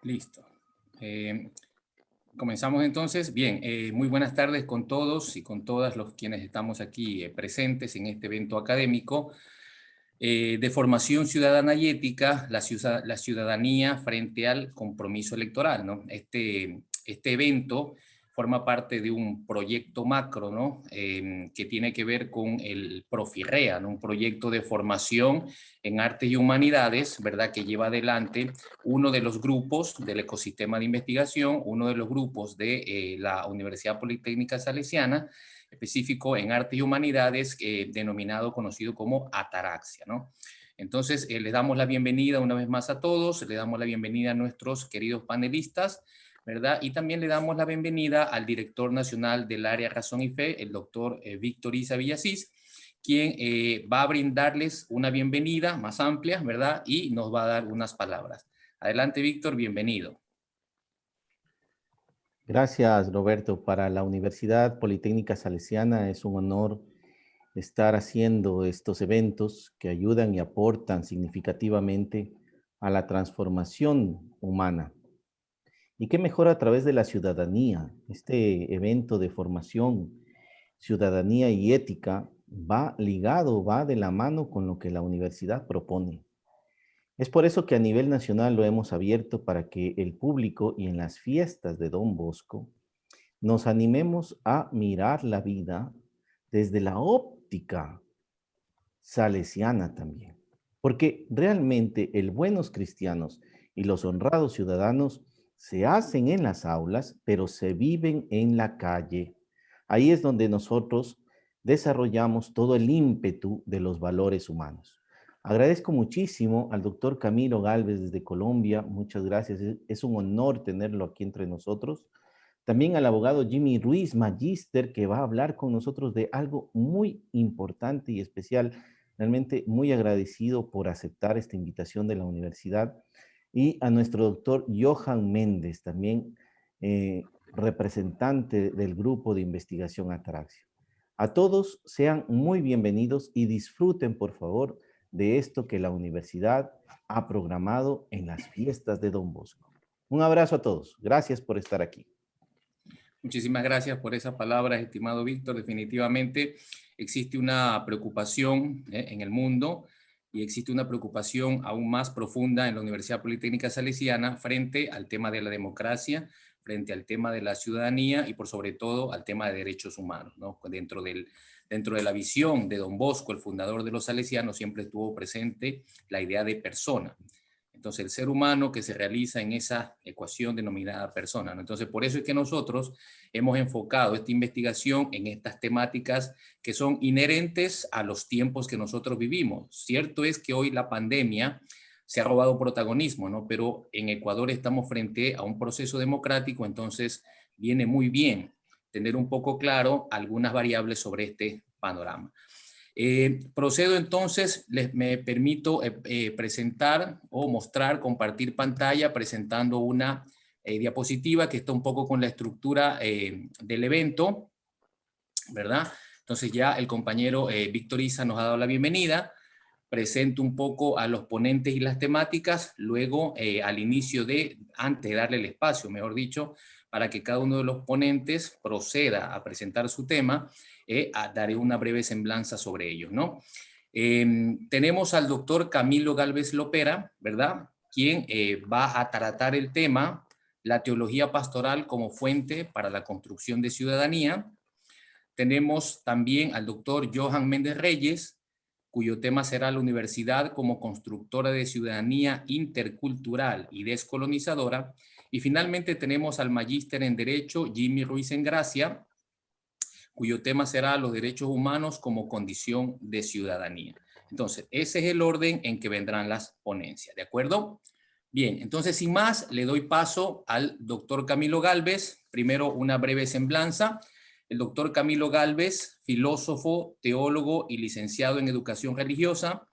Listo. Comenzamos entonces. Bien, muy buenas tardes con todos y con todas los quienes estamos aquí presentes en este evento académico de formación ciudadana y ética, la ciudadanía frente al compromiso electoral, ¿no? Este evento forma parte de un proyecto macro, ¿no? Que tiene que ver con el Profirrea, ¿no? Un proyecto de formación en artes y humanidades, ¿verdad? Que lleva adelante uno de los grupos del ecosistema de investigación, uno de los grupos de la Universidad Politécnica Salesiana, específico en artes y humanidades, conocido como Ataraxia, ¿no? Entonces, les damos la bienvenida una vez más a todos, le damos la bienvenida a nuestros queridos panelistas, ¿verdad? Y también le damos la bienvenida al director nacional del área Razón y Fe, el doctor Víctor Isa Villasís, quien va a brindarles una bienvenida más amplia, ¿verdad? Y nos va a dar unas palabras. Adelante, Víctor, bienvenido. Gracias, Roberto. Para la Universidad Politécnica Salesiana es un honor estar haciendo estos eventos que ayudan y aportan significativamente a la transformación humana. Y qué mejor a través de la ciudadanía. Este evento de formación, ciudadanía y ética va ligado, va de la mano con lo que la universidad propone. Es por eso que a nivel nacional lo hemos abierto para que el público y en las fiestas de Don Bosco nos animemos a mirar la vida desde la óptica salesiana también. Porque realmente el buenos cristianos y los honrados ciudadanos se hacen en las aulas, pero se viven en la calle. Ahí es donde nosotros desarrollamos todo el ímpetu de los valores humanos. Agradezco muchísimo al doctor Camilo Gálvez desde Colombia. Muchas gracias. Es un honor tenerlo aquí entre nosotros. También al abogado Jimmy Ruiz, magíster, que va a hablar con nosotros de algo muy importante y especial. Realmente muy agradecido por aceptar esta invitación de la universidad. Y a nuestro doctor Johan Méndez, también representante del grupo de investigación Ataraxia. A todos sean muy bienvenidos y disfruten, por favor, de esto que la universidad ha programado en las fiestas de Don Bosco. Un abrazo a todos. Gracias por estar aquí. Muchísimas gracias por esas palabras, estimado Víctor. Definitivamente existe una preocupación en el mundo y existe una preocupación aún más profunda en la Universidad Politécnica Salesiana frente al tema de la democracia, frente al tema de la ciudadanía y por sobre todo al tema de derechos humanos, ¿no? Dentro de la visión de Don Bosco, el fundador de los salesianos, siempre estuvo presente la idea de persona. Entonces, el ser humano que se realiza en esa ecuación denominada persona, ¿no? Entonces, por eso es que nosotros hemos enfocado esta investigación en estas temáticas que son inherentes a los tiempos que nosotros vivimos. Cierto es que hoy la pandemia se ha robado protagonismo, ¿no? Pero en Ecuador estamos frente a un proceso democrático, entonces viene muy bien tener un poco claro algunas variables sobre este panorama. Procedo entonces, me permito presentar o mostrar, compartir pantalla presentando una diapositiva que está un poco con la estructura del evento, ¿verdad? Entonces ya el compañero Víctor Isa nos ha dado la bienvenida, presento un poco a los ponentes y las temáticas, luego al inicio antes de darle el espacio, mejor dicho, para que cada uno de los ponentes proceda a presentar su tema, daré una breve semblanza sobre ellos, ¿no? Tenemos al doctor Camilo Gálvez Lopera, ¿verdad? Quien va a tratar el tema, la teología pastoral como fuente para la construcción de ciudadanía. Tenemos también al doctor Johan Méndez Reyes, cuyo tema será la universidad como constructora de ciudadanía intercultural y descolonizadora. Y finalmente tenemos al magíster en Derecho, Jimmy Ruiz Engracia, cuyo tema será los derechos humanos como condición de ciudadanía. Entonces, ese es el orden en que vendrán las ponencias, ¿de acuerdo? Bien, entonces, sin más, le doy paso al doctor Camilo Gálvez. Primero, una breve semblanza. El doctor Camilo Gálvez, filósofo, teólogo y licenciado en educación religiosa,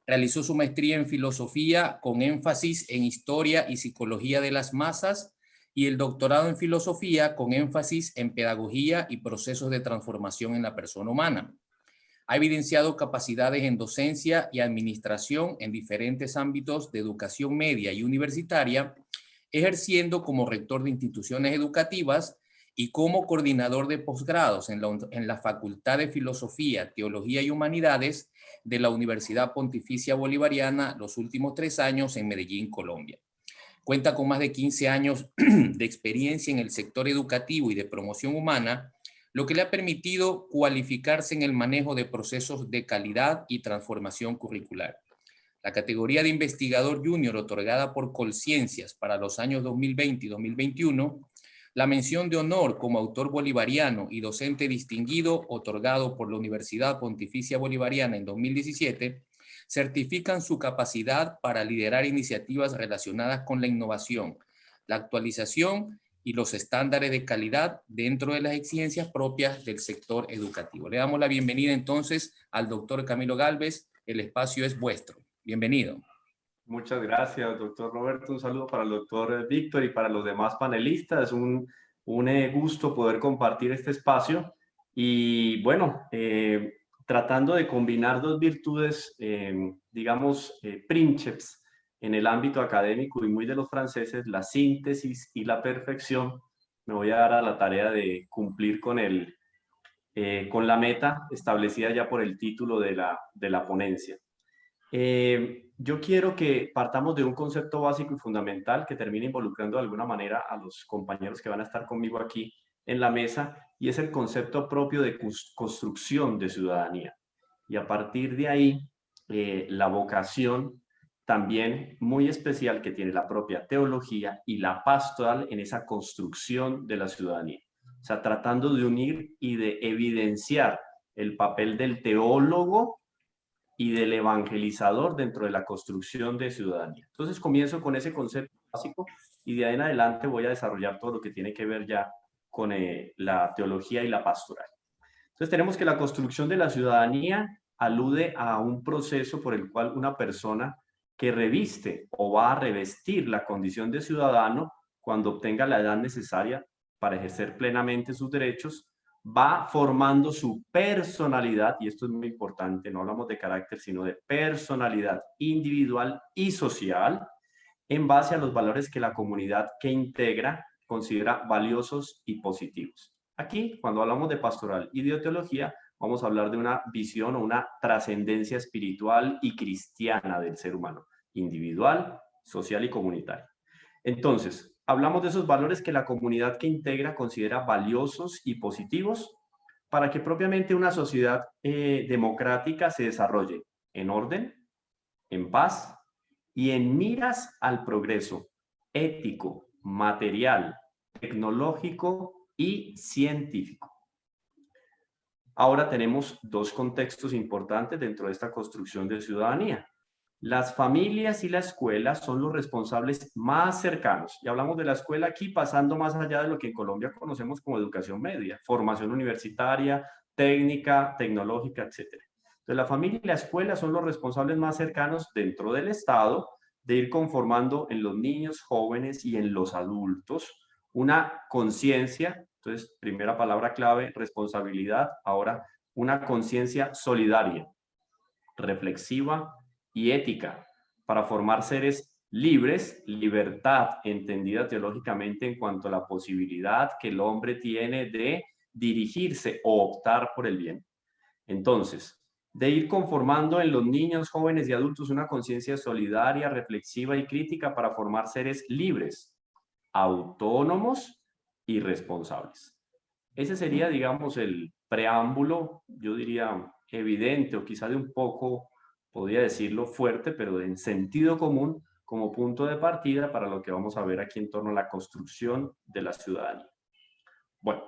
realizó su maestría en filosofía con énfasis en historia y psicología de las masas y el doctorado en filosofía con énfasis en pedagogía y procesos de transformación en la persona humana. Ha evidenciado capacidades en docencia y administración en diferentes ámbitos de educación media y universitaria ejerciendo como rector de instituciones educativas y como coordinador de posgrados en la Facultad de Filosofía, Teología y Humanidades de la Universidad Pontificia Bolivariana los últimos 3 años en Medellín, Colombia. Cuenta con más de 15 años de experiencia en el sector educativo y de promoción humana, lo que le ha permitido cualificarse en el manejo de procesos de calidad y transformación curricular. La categoría de investigador junior otorgada por Colciencias para los años 2020 y 2021, la mención de honor como autor bolivariano y docente distinguido otorgado por la Universidad Pontificia Bolivariana en 2017, certifican su capacidad para liderar iniciativas relacionadas con la innovación, la actualización y los estándares de calidad dentro de las exigencias propias del sector educativo. Le damos la bienvenida entonces al doctor Camilo Gálvez. El espacio es vuestro. Bienvenido. Muchas gracias, doctor Roberto. Un saludo para el doctor Víctor y para los demás panelistas. Un gusto poder compartir este espacio. Y bueno, tratando de combinar dos virtudes, digamos, princeps en el ámbito académico y muy de los franceses, la síntesis y la perfección, me voy a dar a la tarea de cumplir con la meta establecida ya por el título de la ponencia. Yo quiero que partamos de un concepto básico y fundamental que termine involucrando de alguna manera a los compañeros que van a estar conmigo aquí en la mesa, y es el concepto propio de construcción de ciudadanía. Y a partir de ahí, la vocación también muy especial que tiene la propia teología y la pastoral en esa construcción de la ciudadanía. O sea, tratando de unir y de evidenciar el papel del teólogo y del evangelizador dentro de la construcción de ciudadanía. Entonces comienzo con ese concepto básico y de ahí en adelante voy a desarrollar todo lo que tiene que ver ya con la teología y la pastoral. Entonces tenemos que la construcción de la ciudadanía alude a un proceso por el cual una persona que reviste o va a revestir la condición de ciudadano cuando obtenga la edad necesaria para ejercer plenamente sus derechos, va formando su personalidad, y esto es muy importante, no hablamos de carácter, sino de personalidad individual y social, en base a los valores que la comunidad que integra considera valiosos y positivos. Aquí, cuando hablamos de pastoral y de teología, vamos a hablar de una visión o una trascendencia espiritual y cristiana del ser humano, individual, social y comunitario. Entonces, hablamos de esos valores que la comunidad que integra considera valiosos y positivos para que propiamente una sociedad democrática se desarrolle en orden, en paz y en miras al progreso ético, material, tecnológico y científico. Ahora tenemos dos contextos importantes dentro de esta construcción de ciudadanía. Las familias y la escuela son los responsables más cercanos. Y hablamos de la escuela aquí pasando más allá de lo que en Colombia conocemos como educación media, formación universitaria, técnica, tecnológica, etc. Entonces, la familia y la escuela son los responsables más cercanos dentro del Estado de ir conformando en los niños, jóvenes y en los adultos una conciencia. Entonces, primera palabra clave, responsabilidad. Ahora, una conciencia solidaria, reflexiva y ética, para formar seres libres, libertad entendida teológicamente en cuanto a la posibilidad que el hombre tiene de dirigirse o optar por el bien. Entonces, de ir conformando en los niños, jóvenes y adultos una conciencia solidaria, reflexiva y crítica para formar seres libres, autónomos y responsables. Ese sería, digamos, el preámbulo, yo diría, evidente o quizá de un poco, podría decirlo fuerte, pero en sentido común, como punto de partida para lo que vamos a ver aquí en torno a la construcción de la ciudadanía. Bueno,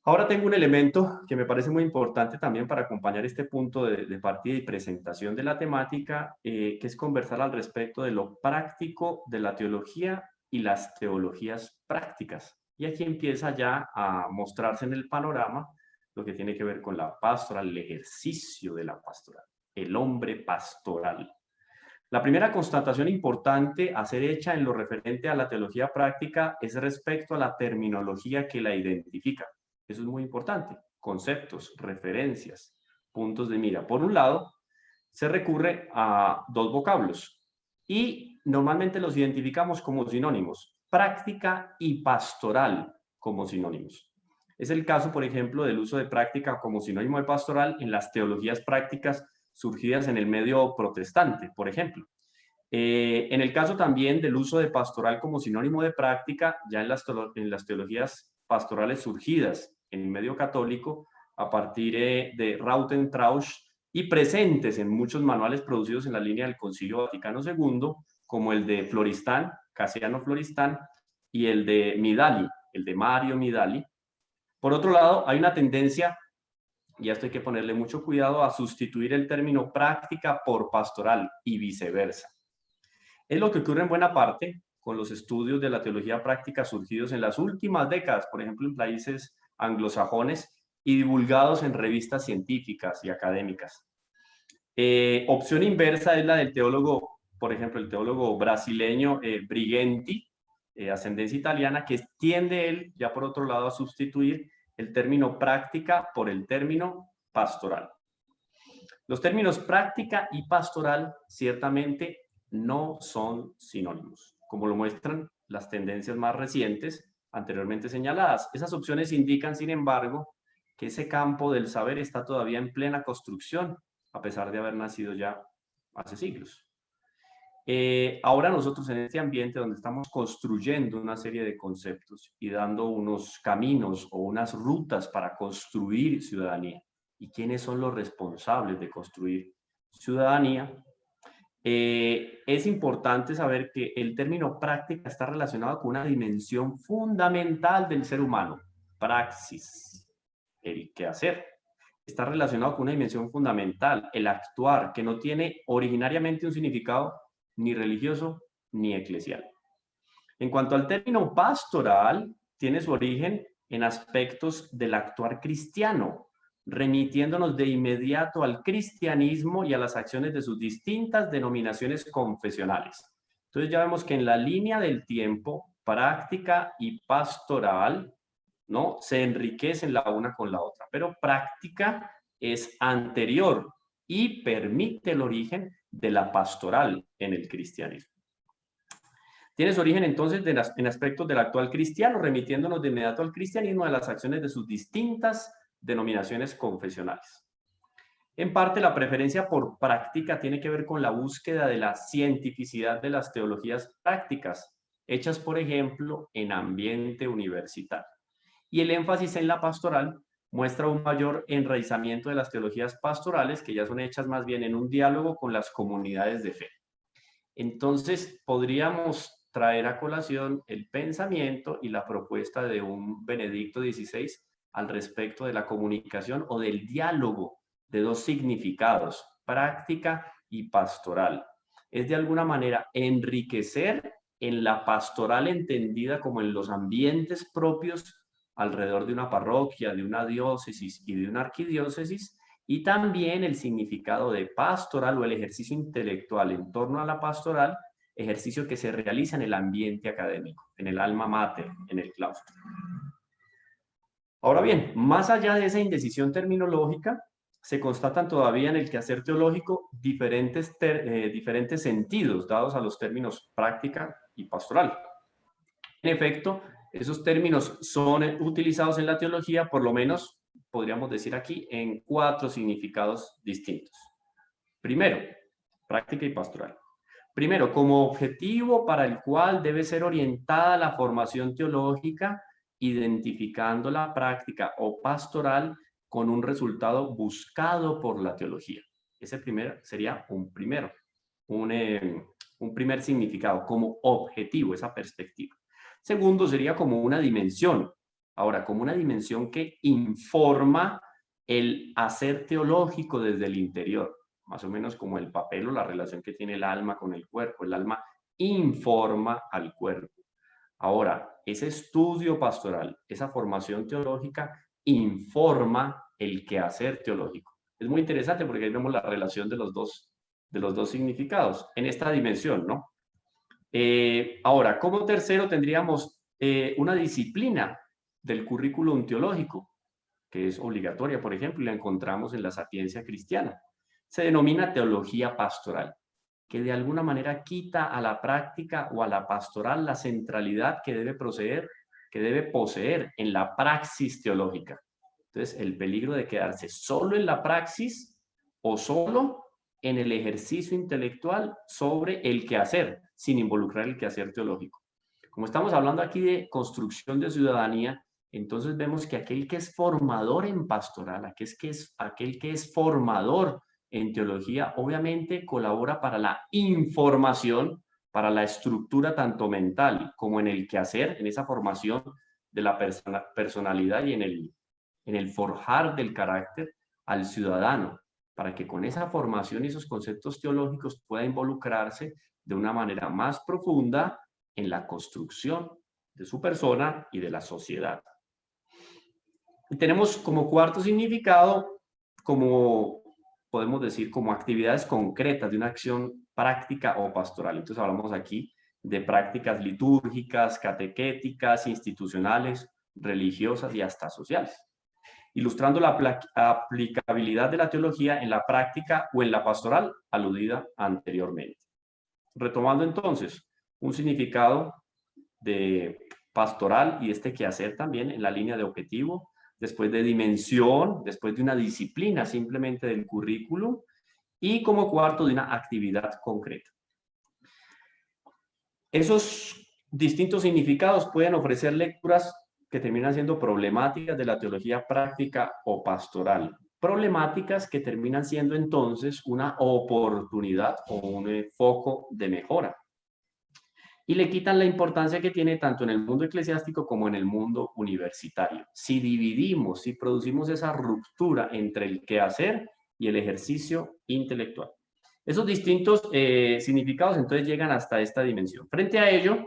ahora tengo un elemento que me parece muy importante también para acompañar este punto de partida y presentación de la temática, que es conversar al respecto de lo práctico de la teología y las teologías prácticas. Y aquí empieza ya a mostrarse en el panorama lo que tiene que ver con la pastoral, el ejercicio de la pastoral, el hombre pastoral. La primera constatación importante a ser hecha en lo referente a la teología práctica es respecto a la terminología que la identifica. Eso es muy importante. Conceptos, referencias, puntos de mira. Por un lado, se recurre a dos vocablos y normalmente los identificamos como sinónimos, práctica y pastoral como sinónimos. Es el caso, por ejemplo, del uso de práctica como sinónimo de pastoral en las teologías prácticas surgidas en el medio protestante, por ejemplo. En el caso también del uso de pastoral como sinónimo de práctica, ya en las teologías pastorales surgidas en el medio católico, a partir de Rautentrausch y presentes en muchos manuales producidos en la línea del Concilio Vaticano II, como el de Floristan, Casiano Floristan, y el de Midali, el de Mario Midali. Por otro lado, hay una tendencia, y a esto hay que ponerle mucho cuidado, a sustituir el término práctica por pastoral y viceversa. Es lo que ocurre en buena parte con los estudios de la teología práctica surgidos en las últimas décadas, por ejemplo, en países anglosajones y divulgados en revistas científicas y académicas. Opción inversa es la del teólogo, por ejemplo, el teólogo brasileño Brighenti, ascendencia italiana, que tiende él, ya por otro lado, a sustituir el término práctica por el término pastoral. Los términos práctica y pastoral ciertamente no son sinónimos, como lo muestran las tendencias más recientes anteriormente señaladas. Esas opciones indican, sin embargo, que ese campo del saber está todavía en plena construcción, a pesar de haber nacido ya hace siglos. Ahora nosotros en este ambiente donde estamos construyendo una serie de conceptos y dando unos caminos o unas rutas para construir ciudadanía, y quiénes son los responsables de construir ciudadanía, es importante saber que el término práctica está relacionado con una dimensión fundamental del ser humano, praxis, el quehacer. Está relacionado con una dimensión fundamental, el actuar, que no tiene originariamente un significado ni religioso ni eclesial. En cuanto al término pastoral, tiene su origen en aspectos del actuar cristiano, remitiéndonos de inmediato al cristianismo y a las acciones de sus distintas denominaciones confesionales. Entonces ya vemos que en la línea del tiempo, práctica y pastoral, ¿no?, se enriquecen la una con la otra, pero práctica es anterior y permite el origen de la pastoral en el cristianismo. Tiene su origen entonces en aspectos del actual cristiano, remitiéndonos de inmediato al cristianismo de las acciones de sus distintas denominaciones confesionales. En parte, la preferencia por práctica tiene que ver con la búsqueda de la cientificidad de las teologías prácticas, hechas, por ejemplo, en ambiente universitario. Y el énfasis en la pastoral muestra un mayor enraizamiento de las teologías pastorales, que ya son hechas más bien en un diálogo con las comunidades de fe. Entonces, podríamos traer a colación el pensamiento y la propuesta de un Benedicto XVI al respecto de la comunicación o del diálogo de dos significados, práctica y pastoral. Es de alguna manera enriquecer en la pastoral entendida como en los ambientes propios alrededor de una parroquia, de una diócesis y de una arquidiócesis, y también el significado de pastoral o el ejercicio intelectual en torno a la pastoral, ejercicio que se realiza en el ambiente académico, en el alma mater, en el claustro. Ahora bien, más allá de esa indecisión terminológica, se constatan todavía en el quehacer teológico diferentes sentidos dados a los términos práctica y pastoral. En efecto, esos términos son utilizados en la teología, por lo menos, podríamos decir aquí, en 4 significados distintos. Primero, práctica y pastoral. Primero, como objetivo para el cual debe ser orientada la formación teológica, identificando la práctica o pastoral con un resultado buscado por la teología. Ese primero sería un primer significado, como objetivo, esa perspectiva. Segundo, sería como una dimensión. Ahora, como una dimensión que informa el hacer teológico desde el interior, más o menos como el papel o la relación que tiene el alma con el cuerpo. El alma informa al cuerpo. Ahora, ese estudio pastoral, esa formación teológica, informa el quehacer teológico. Es muy interesante porque ahí vemos la relación de los dos significados en esta dimensión, ¿no? Ahora, como tercero tendríamos una disciplina del currículum teológico, que es obligatoria, por ejemplo, y la encontramos en la Sapiencia Cristiana. Se denomina teología pastoral. que de alguna manera quita a la práctica o a la pastoral la centralidad que debe poseer en la praxis teológica. Entonces, el peligro de quedarse solo en la praxis o solo en el ejercicio intelectual sobre el quehacer, sin involucrar el quehacer teológico. Como estamos hablando aquí de construcción de ciudadanía, entonces vemos que aquel que es formador en pastoral, aquel que es formador en teología, obviamente colabora para la información, para la estructura tanto mental como en el quehacer, en esa formación de la personalidad y en el forjar del carácter al ciudadano, para que con esa formación y esos conceptos teológicos pueda involucrarse de una manera más profunda en la construcción de su persona y de la sociedad. Y tenemos como cuarto significado, como podemos decir, como actividades concretas de una acción práctica o pastoral. Entonces hablamos aquí de prácticas litúrgicas, catequéticas, institucionales, religiosas y hasta sociales, ilustrando la aplicabilidad de la teología en la práctica o en la pastoral aludida anteriormente. Retomando entonces un significado de pastoral y este quehacer también en la línea de objetivo, después de dimensión, después de una disciplina simplemente del currículum y como cuarto de una actividad concreta. Esos distintos significados pueden ofrecer lecturas que terminan siendo problemáticas de la teología práctica o pastoral. Problemáticas que terminan siendo entonces una oportunidad o un foco de mejora. Y le quitan la importancia que tiene tanto en el mundo eclesiástico como en el mundo universitario. Si dividimos, si producimos esa ruptura entre el quehacer y el ejercicio intelectual. Esos distintos significados entonces llegan hasta esta dimensión. Frente a ello,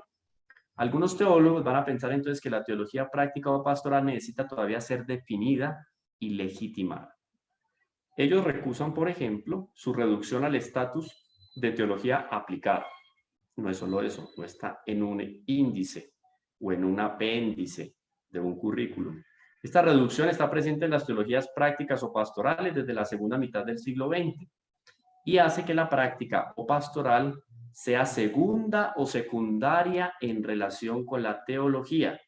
algunos teólogos van a pensar entonces que la teología práctica o pastoral necesita todavía ser definida y legitimada. Ellos recusan, por ejemplo, su reducción al estatus de teología aplicada. No es solo eso, no está en un índice o en un apéndice de un currículum. Esta reducción está presente en las teologías prácticas o pastorales desde la segunda mitad del siglo XX y hace que la práctica o pastoral sea segunda o secundaria en relación con la teología,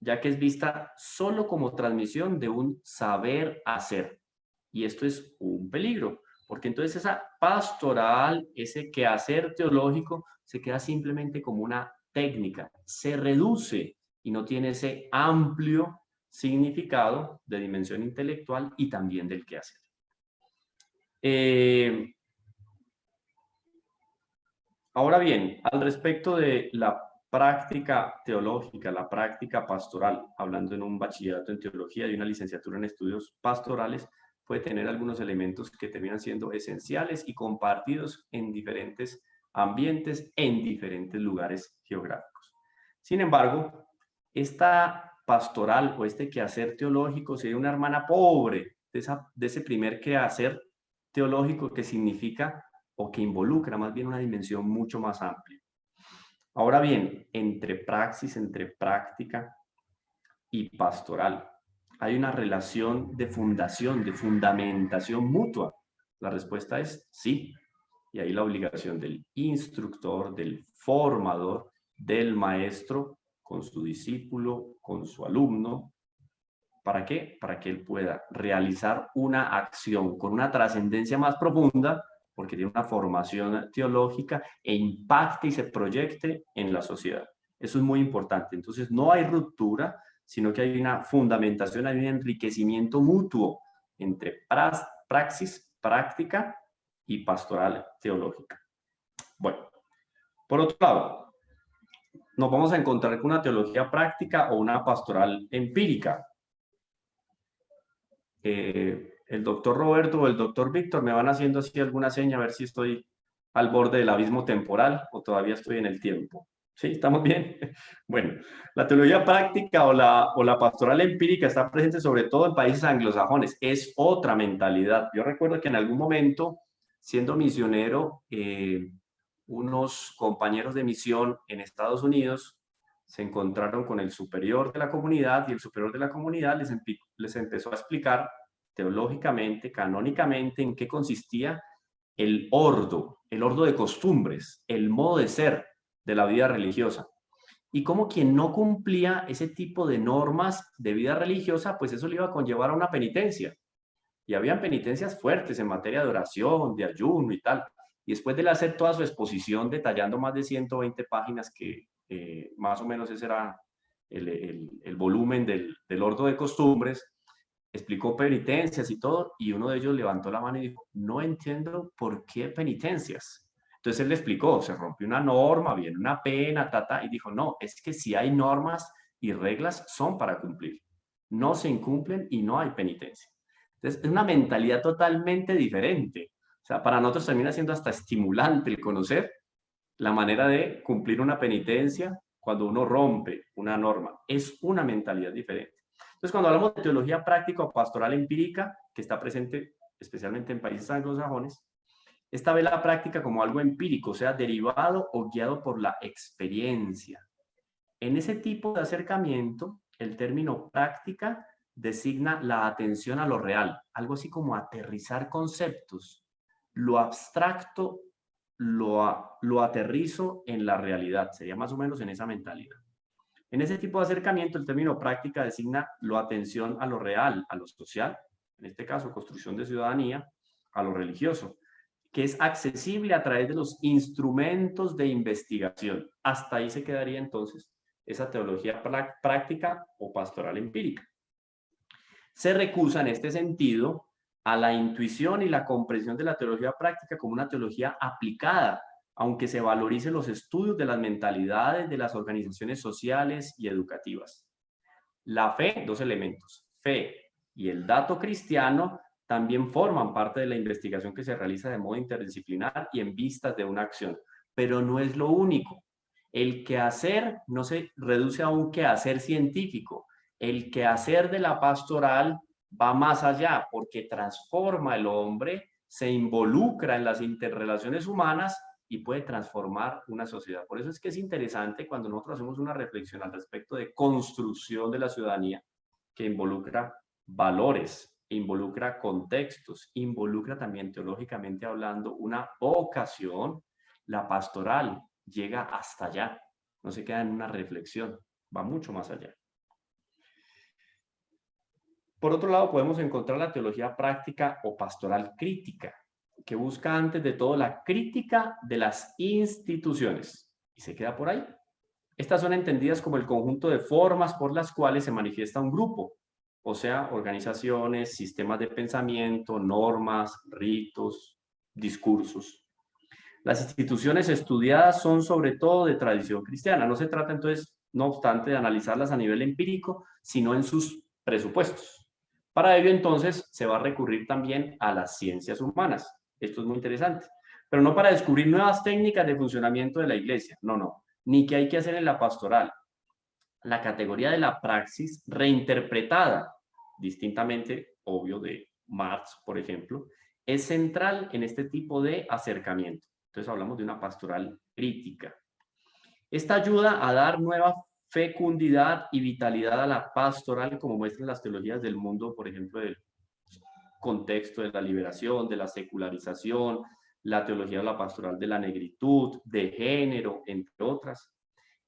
ya que es vista solo como transmisión de un saber hacer. Y esto es un peligro, porque entonces esa pastoral, ese quehacer teológico, se queda simplemente como una técnica, se reduce y no tiene ese amplio significado de dimensión intelectual y también del quehacer. Ahora bien, al respecto de la práctica teológica, la práctica pastoral, hablando en un bachillerato en teología y una licenciatura en estudios pastorales, puede tener algunos elementos que terminan siendo esenciales y compartidos en diferentes ambientes, en diferentes lugares geográficos. Sin embargo, esta pastoral o este quehacer teológico sería una hermana pobre de ese primer quehacer teológico que significa o que involucra más bien una dimensión mucho más amplia. Ahora bien, entre praxis, entre práctica y pastoral, ¿hay una relación de fundación, de fundamentación mutua? La respuesta es sí. Y ahí la obligación del instructor, del formador, del maestro, con su discípulo, con su alumno. ¿Para qué? Para que él pueda realizar una acción con una trascendencia más profunda, porque tiene una formación teológica e impacte y se proyecte en la sociedad. Eso es muy importante. Entonces, no hay ruptura, sino que hay una fundamentación, hay un enriquecimiento mutuo entre praxis, práctica y pastoral teológica. Bueno, por otro lado, nos vamos a encontrar con una teología práctica o una pastoral empírica. El doctor Roberto o el doctor Víctor me van haciendo así alguna seña a ver si estoy al borde del abismo temporal o todavía estoy en el tiempo. ¿Sí? ¿Estamos bien? Bueno, la teología práctica o la pastoral empírica está presente sobre todo en países anglosajones. Es otra mentalidad. Yo recuerdo que en algún momento, siendo misionero, unos compañeros de misión en Estados Unidos se encontraron con el superior de la comunidad y el superior de la comunidad les empezó a explicar teológicamente, canónicamente, en qué consistía el ordo de costumbres, el modo de ser de la vida religiosa. Y como quien no cumplía ese tipo de normas de vida religiosa, pues eso le iba a conllevar a una penitencia. Y habían penitencias fuertes en materia de oración, de ayuno y tal. Y después de él hacer toda su exposición detallando más de 120 páginas, que más o menos ese era el volumen del ordo de costumbres, explicó penitencias y todo, y uno de ellos levantó la mano y dijo, no entiendo por qué penitencias. Entonces él le explicó, se rompió una norma, viene una pena, y dijo, no, es que si hay normas y reglas son para cumplir. No se incumplen y no hay penitencia. Entonces es una mentalidad totalmente diferente. O sea, para nosotros termina siendo hasta estimulante el conocer la manera de cumplir una penitencia cuando uno rompe una norma. Es una mentalidad diferente. Entonces, cuando hablamos de teología práctica o pastoral empírica, que está presente especialmente en países anglosajones, esta ve la práctica como algo empírico, o sea, derivado o guiado por la experiencia. En ese tipo de acercamiento, el término práctica designa la atención a lo real, algo así como aterrizar conceptos. Lo abstracto lo aterrizo en la realidad, sería más o menos en esa mentalidad. En ese tipo de acercamiento, el término práctica designa la atención a lo real, a lo social, en este caso construcción de ciudadanía, a lo religioso, que es accesible a través de los instrumentos de investigación. Hasta ahí se quedaría entonces esa teología práctica o pastoral empírica. Se recusa en este sentido a la intuición y la comprensión de la teología práctica como una teología aplicada, aunque se valorice los estudios de las mentalidades de las organizaciones sociales y educativas. La fe, dos elementos, fe y el dato cristiano, también forman parte de la investigación que se realiza de modo interdisciplinar y en vistas de una acción, pero no es lo único. El quehacer no se reduce a un quehacer científico. El quehacer de la pastoral va más allá porque transforma al hombre, se involucra en las interrelaciones humanas y puede transformar una sociedad. Por eso es que es interesante cuando nosotros hacemos una reflexión al respecto de construcción de la ciudadanía, que involucra valores, involucra contextos, involucra también teológicamente hablando una vocación. La pastoral llega hasta allá, no se queda en una reflexión, va mucho más allá. Por otro lado, podemos encontrar la teología práctica o pastoral crítica, que busca antes de todo la crítica de las instituciones. Y se queda por ahí. Estas son entendidas como el conjunto de formas por las cuales se manifiesta un grupo, o sea, organizaciones, sistemas de pensamiento, normas, ritos, discursos. Las instituciones estudiadas son sobre todo de tradición cristiana. No se trata entonces, no obstante, de analizarlas a nivel empírico, sino en sus presupuestos. Para ello, entonces, se va a recurrir también a las ciencias humanas. Esto es muy interesante. Pero no para descubrir nuevas técnicas de funcionamiento de la iglesia. No, no. Ni qué hay que hacer en la pastoral. La categoría de la praxis reinterpretada, distintamente, obvio, de Marx, por ejemplo, es central en este tipo de acercamiento. Entonces hablamos de una pastoral crítica. Esta ayuda a dar nueva fecundidad y vitalidad a la pastoral, como muestran las teologías del mundo, por ejemplo, del contexto de la liberación, de la secularización, la teología de la pastoral de la negritud, de género, entre otras.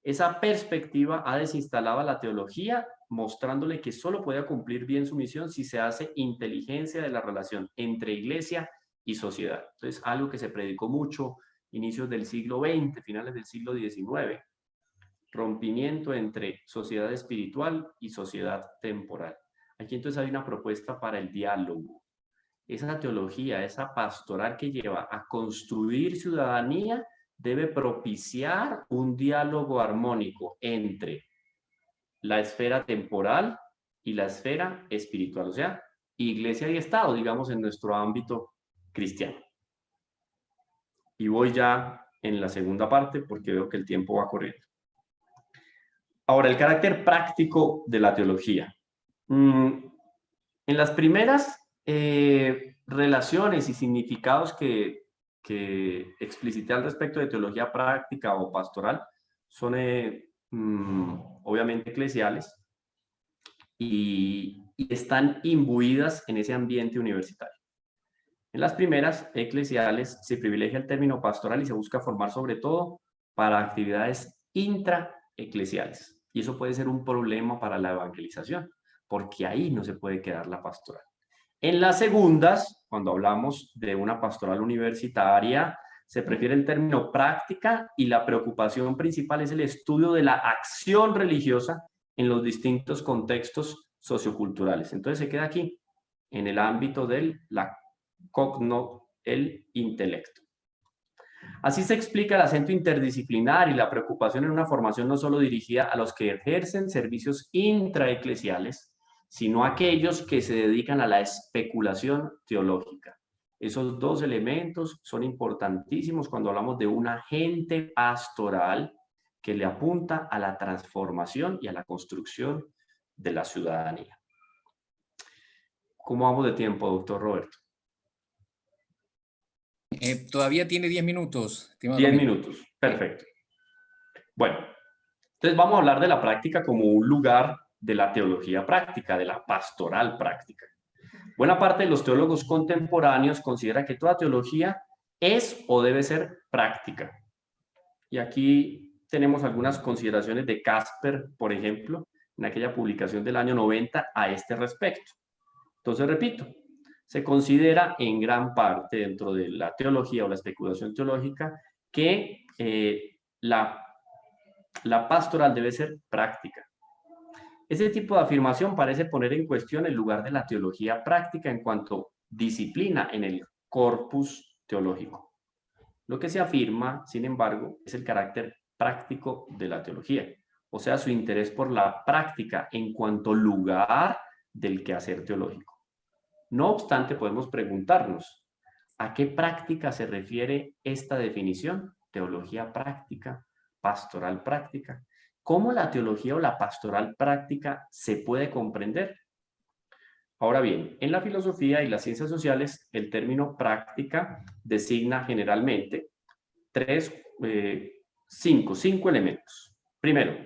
Esa perspectiva ha desinstalado a la teología, mostrándole que solo puede cumplir bien su misión si se hace inteligencia de la relación entre iglesia y sociedad. Entonces, algo que se predicó mucho inicios del siglo XX, finales del siglo XIX. Rompimiento entre sociedad espiritual y sociedad temporal. Aquí entonces hay una propuesta para el diálogo. Esa teología, esa pastoral que lleva a construir ciudadanía, debe propiciar un diálogo armónico entre la esfera temporal y la esfera espiritual, o sea, iglesia y Estado, digamos, en nuestro ámbito cristiano. Y voy ya en la segunda parte porque veo que el tiempo va corriendo. Ahora, el carácter práctico de la teología. En las primeras relaciones y significados que explicité al respecto de teología práctica o pastoral son obviamente eclesiales y están imbuidas en ese ambiente universitario. En las primeras, eclesiales, se privilegia el término pastoral y se busca formar sobre todo para actividades intraeclesiales. Y eso puede ser un problema para la evangelización, porque ahí no se puede quedar la pastoral. En las segundas, cuando hablamos de una pastoral universitaria, se prefiere el término práctica y la preocupación principal es el estudio de la acción religiosa en los distintos contextos socioculturales. Entonces se queda aquí, en el ámbito del el intelecto. Así se explica el acento interdisciplinar y la preocupación en una formación no solo dirigida a los que ejercen servicios intraeclesiales, sino a aquellos que se dedican a la especulación teológica. Esos dos elementos son importantísimos cuando hablamos de un agente pastoral que le apunta a la transformación y a la construcción de la ciudadanía. ¿Cómo vamos de tiempo, doctor Roberto? Todavía tiene 10 minutos. 10 minutos, perfecto. Bueno, entonces vamos a hablar de la práctica como un lugar de la teología práctica, de la pastoral práctica. Buena parte de los teólogos contemporáneos considera que toda teología es o debe ser práctica. Y aquí tenemos algunas consideraciones de Casper, por ejemplo, en aquella publicación del año 90 a este respecto. Entonces, repito, se considera en gran parte dentro de la teología o la especulación teológica que la pastoral debe ser práctica. Ese tipo de afirmación parece poner en cuestión el lugar de la teología práctica en cuanto disciplina en el corpus teológico. Lo que se afirma, sin embargo, es el carácter práctico de la teología, o sea, su interés por la práctica en cuanto lugar del quehacer teológico. No obstante, podemos preguntarnos, ¿a qué práctica se refiere esta definición? Teología práctica, pastoral práctica. ¿Cómo la teología o la pastoral práctica se puede comprender? Ahora bien, en la filosofía y las ciencias sociales, el término práctica designa generalmente cinco elementos. Primero,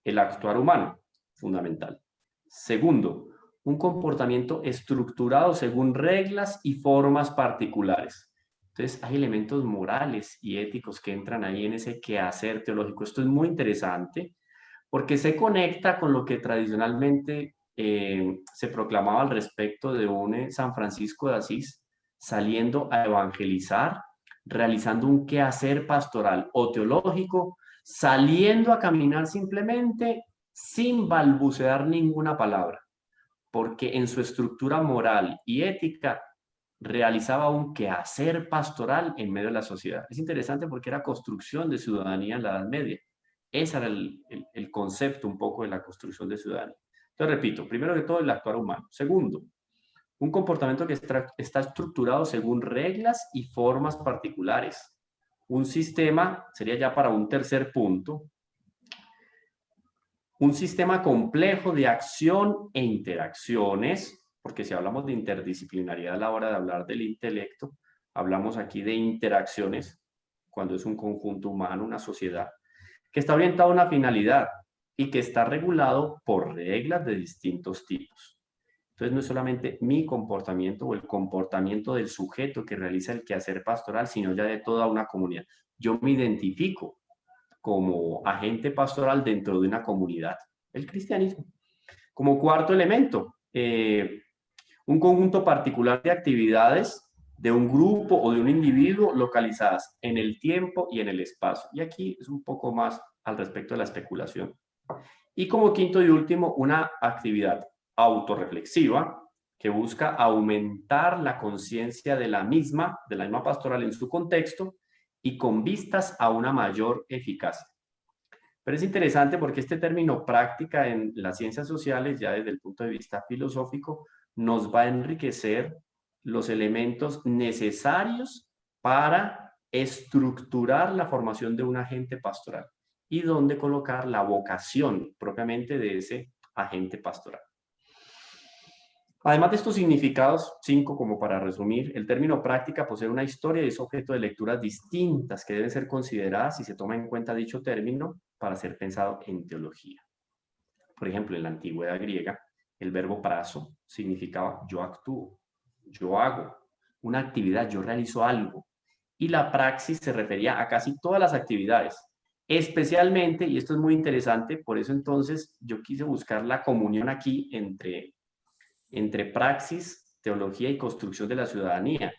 el actuar humano, fundamental. Segundo, un comportamiento estructurado según reglas y formas particulares. Entonces, hay elementos morales y éticos que entran ahí en ese quehacer teológico. Esto es muy interesante porque se conecta con lo que tradicionalmente se proclamaba al respecto de un San Francisco de Asís saliendo a evangelizar, realizando un quehacer pastoral o teológico, saliendo a caminar simplemente sin balbucear ninguna palabra, porque en su estructura moral y ética realizaba un quehacer pastoral en medio de la sociedad. Es interesante porque era construcción de ciudadanía en la Edad Media. Ese era el concepto un poco de la construcción de ciudadanía. Entonces, repito, primero que todo, el actuar humano. Segundo, un comportamiento que está estructurado según reglas y formas particulares. Un sistema, sería ya para un tercer punto, un sistema complejo de acción e interacciones, porque si hablamos de interdisciplinariedad a la hora de hablar del intelecto, hablamos aquí de interacciones, cuando es un conjunto humano, una sociedad, que está orientado a una finalidad y que está regulado por reglas de distintos tipos. Entonces no es solamente mi comportamiento o el comportamiento del sujeto que realiza el quehacer pastoral, sino ya de toda una comunidad. Yo me identifico como agente pastoral dentro de una comunidad, el cristianismo. Como cuarto elemento, un conjunto particular de actividades de un grupo o de un individuo localizadas en el tiempo y en el espacio. Y aquí es un poco más al respecto de la especulación. Y como quinto y último, una actividad autorreflexiva que busca aumentar la conciencia de la misma pastoral en su contexto y con vistas a una mayor eficacia. Pero es interesante porque este término práctica en las ciencias sociales, ya desde el punto de vista filosófico, nos va a enriquecer los elementos necesarios para estructurar la formación de un agente pastoral y dónde colocar la vocación propiamente de ese agente pastoral. Además de estos significados, 5 como para resumir, el término práctica posee una historia y es objeto de lecturas distintas que deben ser consideradas si se toma en cuenta dicho término para ser pensado en teología. Por ejemplo, en la antigüedad griega, el verbo prazo significaba yo actúo, yo hago, una actividad, yo realizo algo. Y la praxis se refería a casi todas las actividades. Especialmente, y esto es muy interesante, por eso entonces yo quise buscar la comunión aquí entre praxis, teología y construcción de la ciudadanía.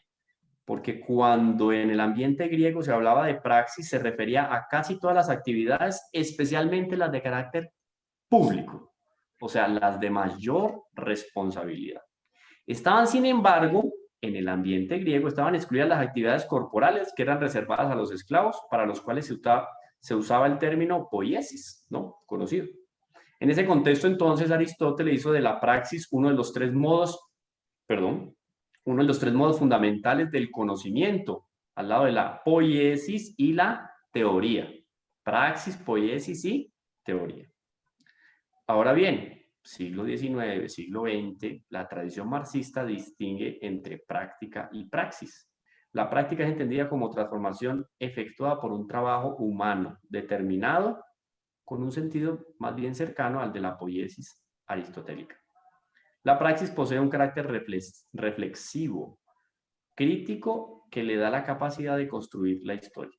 Porque cuando en el ambiente griego se hablaba de praxis, se refería a casi todas las actividades, especialmente las de carácter público, o sea, las de mayor responsabilidad. Estaban, sin embargo, en el ambiente griego, estaban excluidas las actividades corporales que eran reservadas a los esclavos, para los cuales se usaba el término poiesis, ¿no? Conocido. En ese contexto, entonces, Aristóteles hizo de la praxis uno de los tres modos fundamentales del conocimiento, al lado de la poiesis y la teoría. Praxis, poiesis y teoría. Ahora bien, siglo XIX, siglo XX, la tradición marxista distingue entre práctica y praxis. La práctica es entendida como transformación efectuada por un trabajo humano determinado con un sentido más bien cercano al de la poiesis aristotélica. La praxis posee un carácter reflexivo, crítico, que le da la capacidad de construir la historia.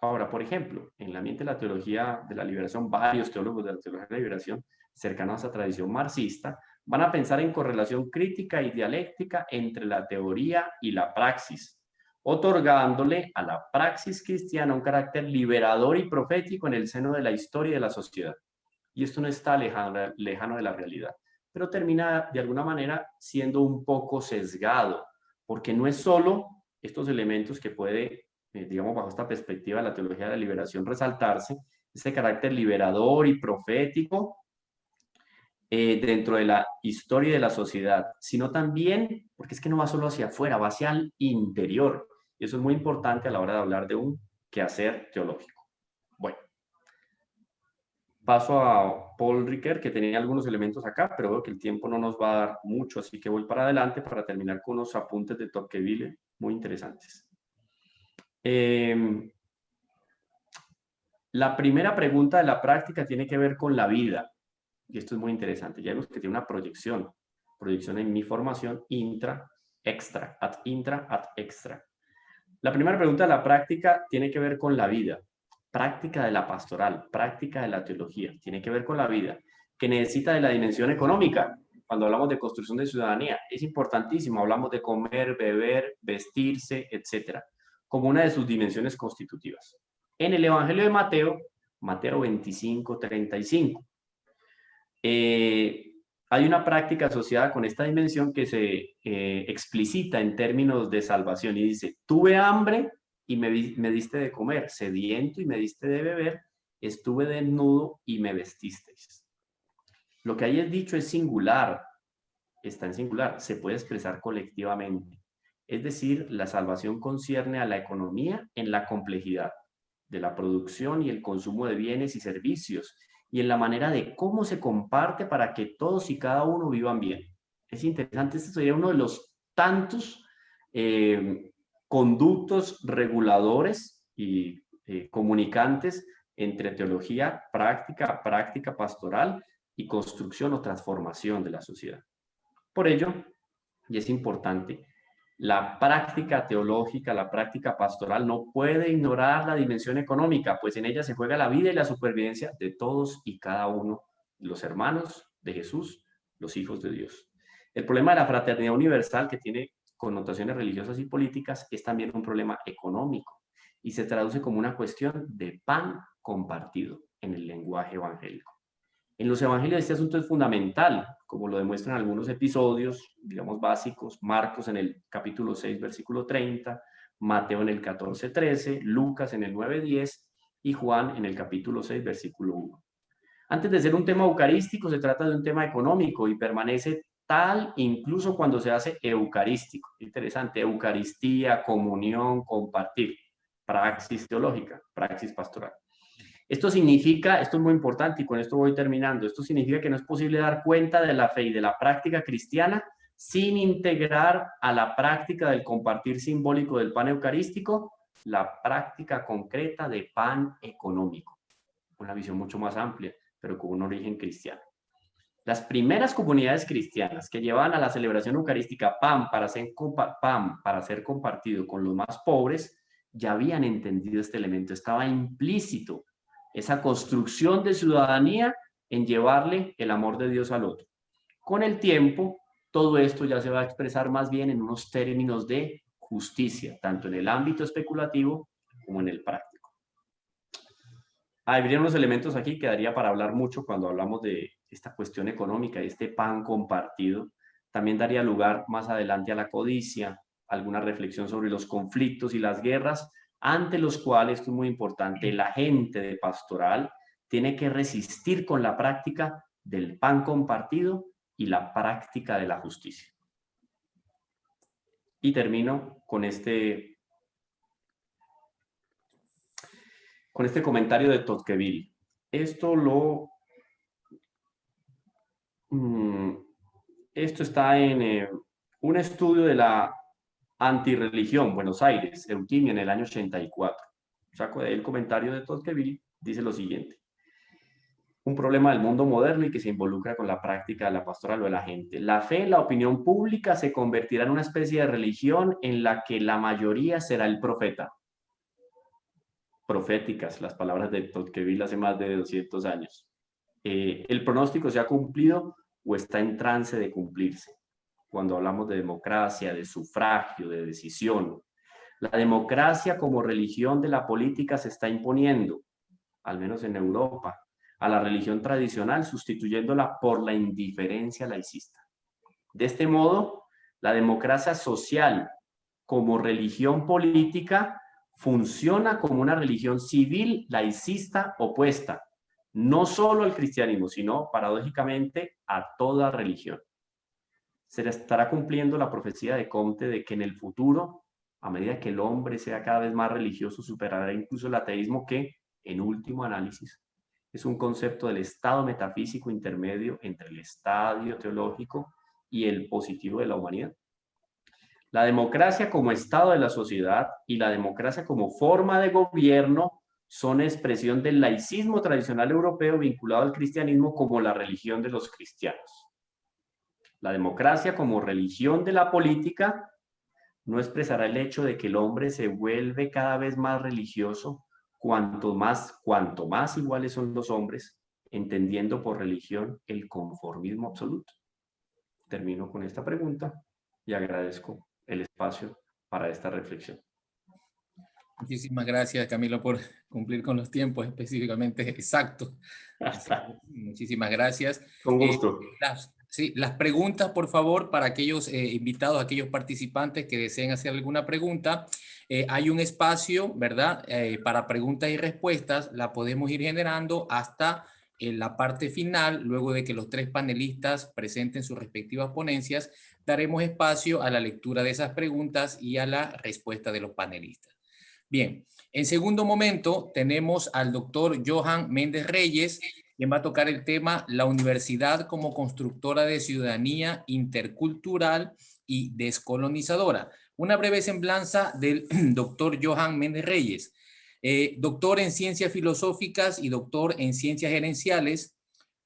Ahora, por ejemplo, en el ambiente de la teología de la liberación, varios teólogos de la teología de la liberación, cercanos a esa tradición marxista, van a pensar en correlación crítica y dialéctica entre la teoría y la praxis, otorgándole a la praxis cristiana un carácter liberador y profético en el seno de la historia y de la sociedad. Y esto no está lejano de la realidad, pero termina de alguna manera siendo un poco sesgado, porque no es solo estos elementos que puede, digamos, bajo esta perspectiva de la teología de la liberación, resaltarse, ese carácter liberador y profético dentro de la historia y de la sociedad, sino también, porque es que no va solo hacia afuera, va hacia el interior. Y eso es muy importante a la hora de hablar de un quehacer teológico. Bueno, paso a Paul Ricoeur, que tenía algunos elementos acá, pero veo que el tiempo no nos va a dar mucho, así que voy para adelante para terminar con unos apuntes de Tocqueville muy interesantes. La primera pregunta de la práctica tiene que ver con la vida. Y esto es muy interesante. Ya vemos que tiene una proyección en mi formación intra, extra, ad intra, ad extra. La primera pregunta de la práctica tiene que ver con la vida. Práctica de la pastoral, práctica de la teología, tiene que ver con la vida, que necesita de la dimensión económica. Cuando hablamos de construcción de ciudadanía, es importantísimo. Hablamos de comer, beber, vestirse, etcétera, como una de sus dimensiones constitutivas. En el Evangelio de Mateo, Mateo 25, 35, hay una práctica asociada con esta dimensión que se explicita en términos de salvación y dice: tuve hambre y me diste de comer, sediento y me diste de beber, estuve desnudo y me vestisteis. Lo que ahí es dicho es singular, está en singular, se puede expresar colectivamente. Es decir, la salvación concierne a la economía en la complejidad de la producción y el consumo de bienes y servicios, y en la manera de cómo se comparte para que todos y cada uno vivan bien. Es interesante, este sería uno de los tantos conductos reguladores y comunicantes entre teología práctica, práctica pastoral y construcción o transformación de la sociedad. Por ello, y es importante, la práctica teológica, la práctica pastoral no puede ignorar la dimensión económica, pues en ella se juega la vida y la supervivencia de todos y cada uno de los hermanos de Jesús, los hijos de Dios. El problema de la fraternidad universal, que tiene connotaciones religiosas y políticas, es también un problema económico y se traduce como una cuestión de pan compartido en el lenguaje evangélico. En los evangelios este asunto es fundamental, como lo demuestran algunos episodios, digamos, básicos: Marcos en el capítulo 6, versículo 30, Mateo en el 14, 13, Lucas en el 9, 10 y Juan en el capítulo 6, versículo 1. Antes de ser un tema eucarístico, se trata de un tema económico y permanece tal incluso cuando se hace eucarístico. Interesante, Eucaristía, comunión, compartir, praxis teológica, praxis pastoral. Esto significa, esto es muy importante y con esto voy terminando, esto significa que no es posible dar cuenta de la fe y de la práctica cristiana sin integrar a la práctica del compartir simbólico del pan eucarístico la práctica concreta de pan económico. Una visión mucho más amplia, pero con un origen cristiano. Las primeras comunidades cristianas que llevaban a la celebración eucarística pan para ser compartido con los más pobres, ya habían entendido este elemento, estaba implícito esa construcción de ciudadanía en llevarle el amor de Dios al otro. Con el tiempo, todo esto ya se va a expresar más bien en unos términos de justicia, tanto en el ámbito especulativo como en el práctico. Habría unos elementos aquí que daría para hablar mucho cuando hablamos de esta cuestión económica, de este pan compartido. También daría lugar más adelante a la codicia, alguna reflexión sobre los conflictos y las guerras, ante los cuales, esto es muy importante, la gente de pastoral tiene que resistir con la práctica del pan compartido y la práctica de la justicia. Y termino con este comentario de Tocqueville. Esto está en un estudio de la antirreligión, Buenos Aires, Eutimia, en el año 84. Saco de ahí el comentario de Tocqueville, dice lo siguiente: un problema del mundo moderno y que se involucra con la práctica de la pastoral o de la gente. La fe en la opinión pública se convertirá en una especie de religión en la que la mayoría será el profeta. Proféticas, las palabras de Tocqueville hace más de 200 años. El pronóstico se ha cumplido o está en trance de cumplirse. Cuando hablamos de democracia, de sufragio, de decisión, la democracia como religión de la política se está imponiendo, al menos en Europa, a la religión tradicional, sustituyéndola por la indiferencia laicista. De este modo, la democracia social como religión política funciona como una religión civil laicista opuesta, no solo al cristianismo, sino paradójicamente a toda religión. Se estará cumpliendo la profecía de Comte de que en el futuro, a medida que el hombre sea cada vez más religioso, superará incluso el ateísmo, que, en último análisis, es un concepto del estado metafísico intermedio entre el estadio teológico y el positivo de la humanidad. La democracia como estado de la sociedad y la democracia como forma de gobierno son expresión del laicismo tradicional europeo vinculado al cristianismo como la religión de los cristianos. La democracia como religión de la política no expresará el hecho de que el hombre se vuelve cada vez más religioso cuanto más iguales son los hombres, entendiendo por religión el conformismo absoluto. Termino con esta pregunta y agradezco el espacio para esta reflexión. Muchísimas gracias, Camilo, por cumplir con los tiempos específicamente exactos. Muchísimas gracias. Con gusto. Las preguntas, por favor, para aquellos invitados, aquellos participantes que deseen hacer alguna pregunta. Hay un espacio, ¿verdad? Para preguntas y respuestas. La podemos ir generando hasta la parte final. Luego de que los tres panelistas presenten sus respectivas ponencias, daremos espacio a la lectura de esas preguntas y a la respuesta de los panelistas. Bien, en segundo momento tenemos al doctor Johan Méndez Reyes, quien va a tocar el tema la universidad como constructora de ciudadanía intercultural y descolonizadora. Una breve semblanza del doctor Johan Méndez Reyes, doctor en ciencias filosóficas y doctor en ciencias gerenciales,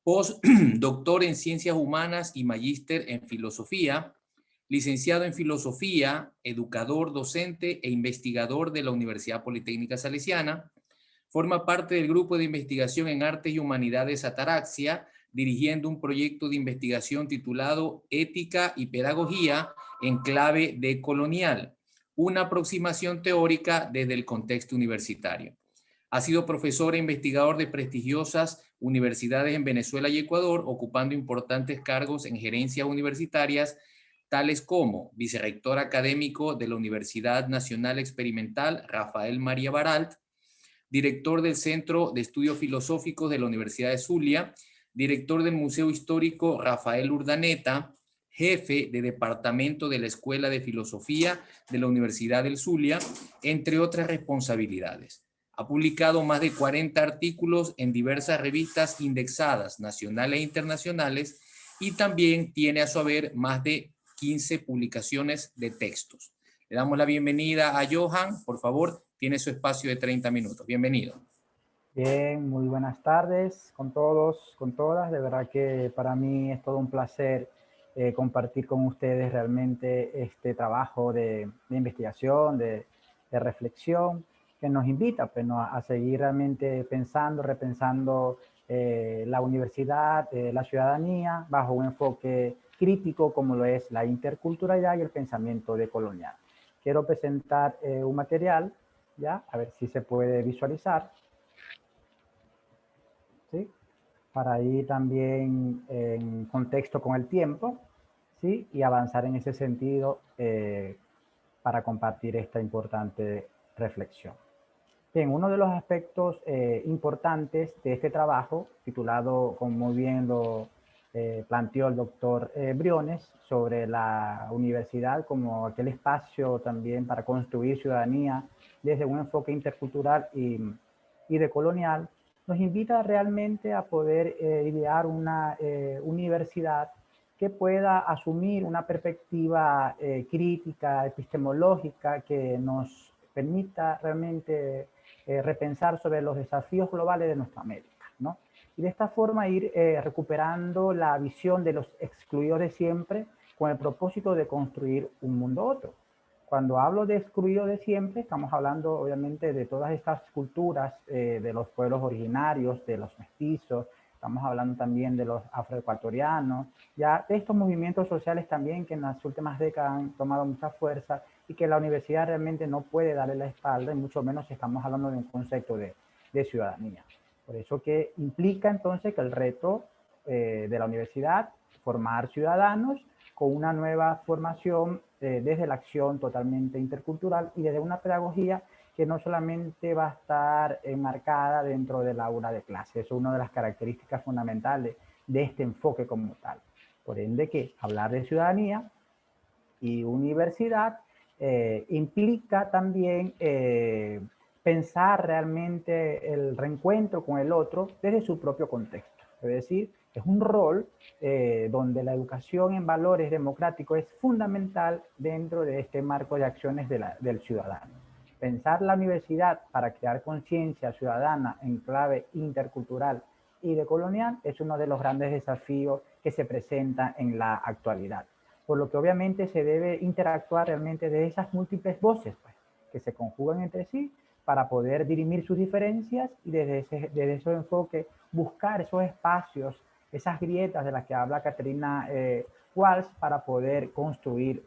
postdoctor en ciencias humanas y magíster en filosofía, licenciado en filosofía, educador, docente e investigador de la Universidad Politécnica Salesiana. Forma parte del grupo de investigación en artes y humanidades Ataraxia, dirigiendo un proyecto de investigación titulado Ética y Pedagogía en clave decolonial, una aproximación teórica desde el contexto universitario. Ha sido profesor e investigador de prestigiosas universidades en Venezuela y Ecuador, ocupando importantes cargos en gerencias universitarias, tales como vicerrector académico de la Universidad Nacional Experimental Rafael María Baralt, director del Centro de Estudios Filosóficos de la Universidad de Zulia, director del Museo Histórico Rafael Urdaneta, jefe de departamento de la Escuela de Filosofía de la Universidad del Zulia, entre otras responsabilidades. Ha publicado más de 40 artículos en diversas revistas indexadas nacionales e internacionales y también tiene a su haber más de 15 publicaciones de textos. Le damos la bienvenida a Johan. Por favor, tiene su espacio de 30 minutos. Bienvenido. Bien, muy buenas tardes con todos, con todas. De verdad que para mí es todo un placer compartir con ustedes realmente este trabajo de investigación, de reflexión, que nos invita pues, ¿no? a seguir realmente pensando, repensando la universidad, la ciudadanía, bajo un enfoque crítico como lo es la interculturalidad y el pensamiento decolonial. Quiero presentar un material, ¿ya? A ver si se puede visualizar. ¿Sí? Para ir también en contexto con el tiempo, ¿sí? Y avanzar en ese sentido para compartir esta importante reflexión. Bien, uno de los aspectos importantes de este trabajo, titulado, como muy bien lo planteó el doctor Briones, sobre la universidad como aquel espacio también para construir ciudadanía desde un enfoque intercultural y decolonial, nos invita realmente a poder idear una universidad que pueda asumir una perspectiva crítica, epistemológica, que nos permita realmente repensar sobre los desafíos globales de nuestra América, ¿no? Y de esta forma ir recuperando la visión de los excluidos de siempre con el propósito de construir un mundo otro. Cuando hablo de excluidos de siempre, estamos hablando obviamente de todas estas culturas, de los pueblos originarios, de los mestizos, estamos hablando también de los afroecuatorianos, ya de estos movimientos sociales también que en las últimas décadas han tomado mucha fuerza y que la universidad realmente no puede darle la espalda, y mucho menos si estamos hablando de un concepto de ciudadanía. Por eso que implica entonces que el reto de la universidad, formar ciudadanos con una nueva formación desde la acción totalmente intercultural y desde una pedagogía que no solamente va a estar enmarcada dentro del aula de clase. Eso es una de las características fundamentales de este enfoque como tal. Por ende, que hablar de ciudadanía y universidad implica también pensar realmente el reencuentro con el otro desde su propio contexto. Es decir, es un rol donde la educación en valores democráticos es fundamental dentro de este marco de acciones del ciudadano. Pensar la universidad para crear conciencia ciudadana en clave intercultural y decolonial es uno de los grandes desafíos que se presentan en la actualidad. Por lo que obviamente se debe interactuar realmente de esas múltiples voces, pues, que se conjugan entre sí para poder dirimir sus diferencias y desde ese enfoque buscar esos espacios, esas grietas de las que habla Caterina Walsh, para poder construir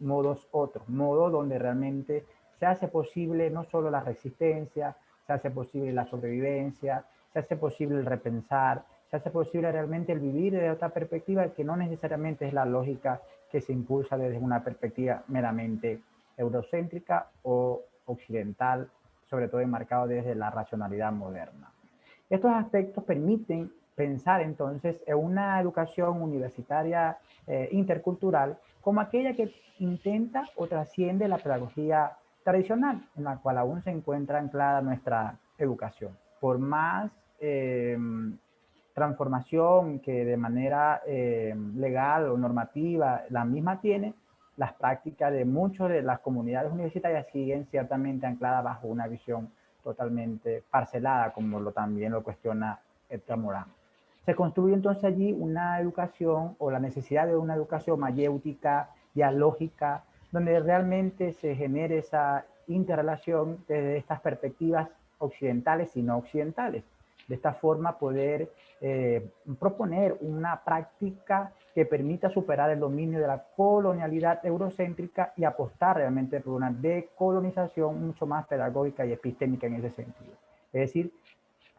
modos otros, modos donde realmente se hace posible no solo la resistencia, se hace posible la sobrevivencia, se hace posible el repensar, se hace posible realmente el vivir desde otra perspectiva que no necesariamente es la lógica que se impulsa desde una perspectiva meramente eurocéntrica o occidental, sobre todo enmarcado desde la racionalidad moderna. Estos aspectos permiten pensar entonces en una educación universitaria intercultural como aquella que intenta o trasciende la pedagogía tradicional, en la cual aún se encuentra anclada nuestra educación. Por más transformación que de manera legal o normativa la misma tiene, las prácticas de muchas de las comunidades universitarias siguen ciertamente ancladas bajo una visión totalmente parcelada, como también lo cuestiona Edgar Morin. Se construye entonces allí una educación o la necesidad de una educación mayéutica, dialógica, donde realmente se genere esa interrelación desde estas perspectivas occidentales y no occidentales. De esta forma poder proponer una práctica que permita superar el dominio de la colonialidad eurocéntrica y apostar realmente por una decolonización mucho más pedagógica y epistémica en ese sentido. Es decir,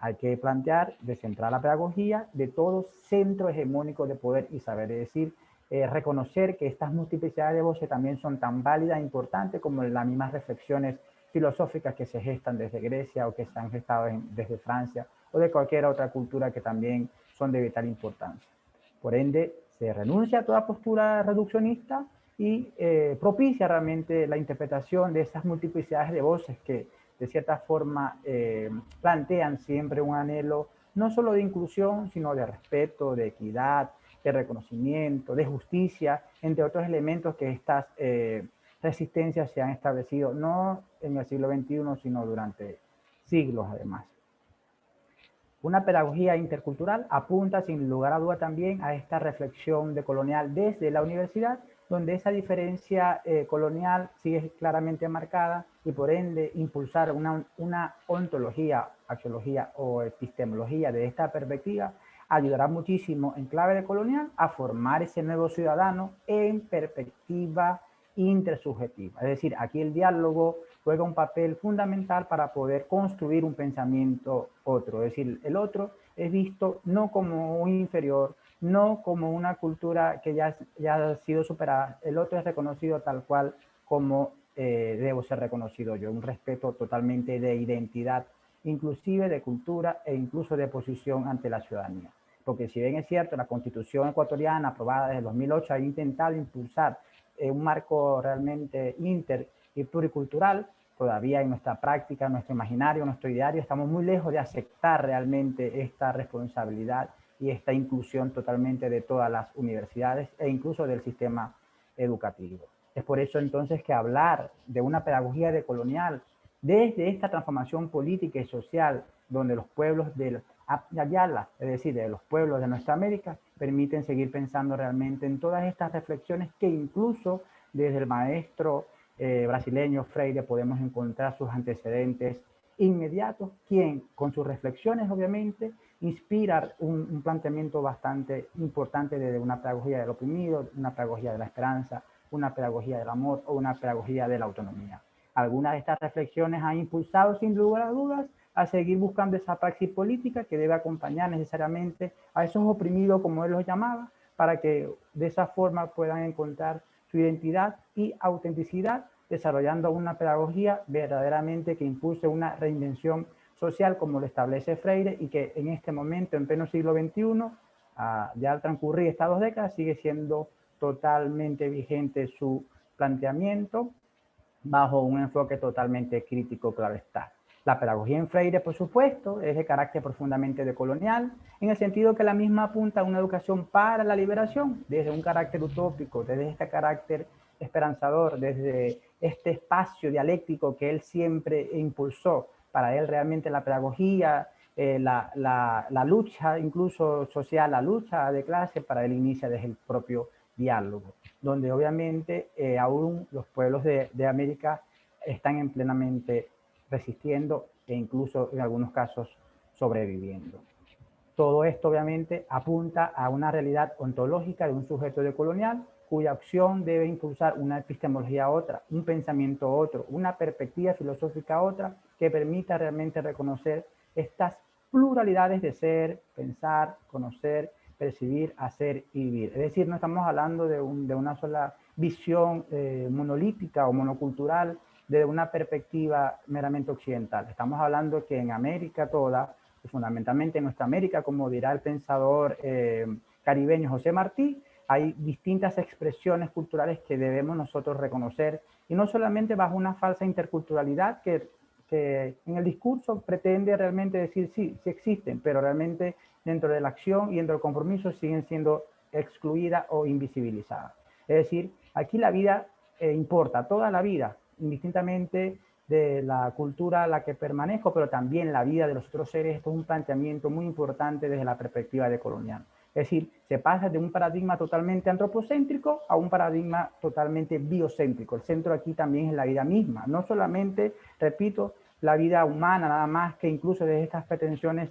hay que plantear, descentrar la pedagogía de todo centro hegemónico de poder y saber, es decir, reconocer que estas multiplicidades de voces también son tan válidas e importantes como las mismas reflexiones filosóficas que se gestan desde Grecia o que se han gestado desde Francia o de cualquier otra cultura que también son de vital importancia. Por ende, se renuncia a toda postura reduccionista y propicia realmente la interpretación de esas multiplicidades de voces que de cierta forma plantean siempre un anhelo no solo de inclusión, sino de respeto, de equidad, de reconocimiento, de justicia, entre otros elementos que estas resistencias se han establecido no en el siglo XXI, sino durante siglos además. Una pedagogía intercultural apunta sin lugar a duda también a esta reflexión decolonial desde la universidad, donde esa diferencia colonial sigue claramente marcada y por ende impulsar una ontología, axiología o epistemología de esta perspectiva ayudará muchísimo en clave de colonial a formar ese nuevo ciudadano en perspectiva intersubjetiva. Es decir, aquí el diálogo juega un papel fundamental para poder construir un pensamiento otro. Es decir, el otro es visto no como un inferior, no como una cultura que ya ha sido superada. El otro es reconocido tal cual como debo ser reconocido yo. Un respeto totalmente de identidad, inclusive de cultura e incluso de posición ante la ciudadanía. Porque si bien es cierto, la Constitución ecuatoriana aprobada desde el 2008 ha intentado impulsar un marco realmente inter y pluricultural, todavía en nuestra práctica, en nuestro imaginario, en nuestro ideario, estamos muy lejos de aceptar realmente esta responsabilidad y esta inclusión totalmente de todas las universidades e incluso del sistema educativo. Es por eso entonces que hablar de una pedagogía decolonial desde esta transformación política y social, donde los pueblos de Ayala, es decir, de los pueblos de nuestra América, permiten seguir pensando realmente en todas estas reflexiones que incluso desde el maestro brasileño Freire podemos encontrar sus antecedentes inmediatos, quien con sus reflexiones obviamente inspira un planteamiento bastante importante de una pedagogía del oprimido, una pedagogía de la esperanza, una pedagogía del amor o una pedagogía de la autonomía. Algunas de estas reflexiones han impulsado sin lugar a dudas a seguir buscando esa praxis política que debe acompañar necesariamente a esos oprimidos, como él los llamaba, para que de esa forma puedan encontrar su identidad y autenticidad, desarrollando una pedagogía verdaderamente que impulse una reinvención social como lo establece Freire y que en este momento, en pleno siglo XXI, ya al transcurrir estas 2 décadas, sigue siendo totalmente vigente su planteamiento bajo un enfoque totalmente crítico, claro está. La pedagogía en Freire, por supuesto, es de carácter profundamente decolonial, en el sentido que la misma apunta a una educación para la liberación, desde un carácter utópico, desde este carácter esperanzador, desde este espacio dialéctico que él siempre impulsó. Para él realmente la pedagogía, la lucha incluso social, la lucha de clase, para él inicia desde el propio diálogo, donde obviamente aún los pueblos de América están en plenamente resistiendo e incluso en algunos casos sobreviviendo. Todo esto obviamente apunta a una realidad ontológica de un sujeto decolonial cuya acción debe impulsar una epistemología otra, un pensamiento otro, una perspectiva filosófica otra que permita realmente reconocer estas pluralidades de ser, pensar, conocer, percibir, hacer y vivir. Es decir, no estamos hablando de una sola visión monolítica o monocultural desde una perspectiva meramente occidental. Estamos hablando que en América toda, fundamentalmente en nuestra América, como dirá el pensador caribeño José Martí, hay distintas expresiones culturales que debemos nosotros reconocer, y no solamente bajo una falsa interculturalidad que en el discurso pretende realmente decir sí, sí existen, pero realmente dentro de la acción y dentro del compromiso siguen siendo excluidas o invisibilizadas. Es decir, aquí la vida importa, toda la vida, indistintamente de la cultura a la que permanezco, pero también la vida de los otros seres. Esto es un planteamiento muy importante desde la perspectiva decolonial. Es decir, se pasa de un paradigma totalmente antropocéntrico a un paradigma totalmente biocéntrico. El centro aquí también es la vida misma, no solamente, repito, la vida humana, nada más que incluso desde estas pretensiones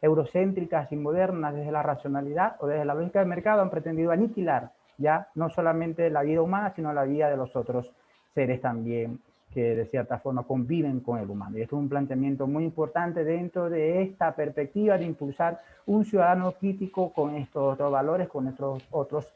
eurocéntricas y modernas, desde la racionalidad o desde la lógica del mercado, han pretendido aniquilar ya no solamente la vida humana, sino la vida de los otros seres también que de cierta forma conviven con el humano. Y esto es un planteamiento muy importante dentro de esta perspectiva de impulsar un ciudadano crítico con estos otros valores, con estos otros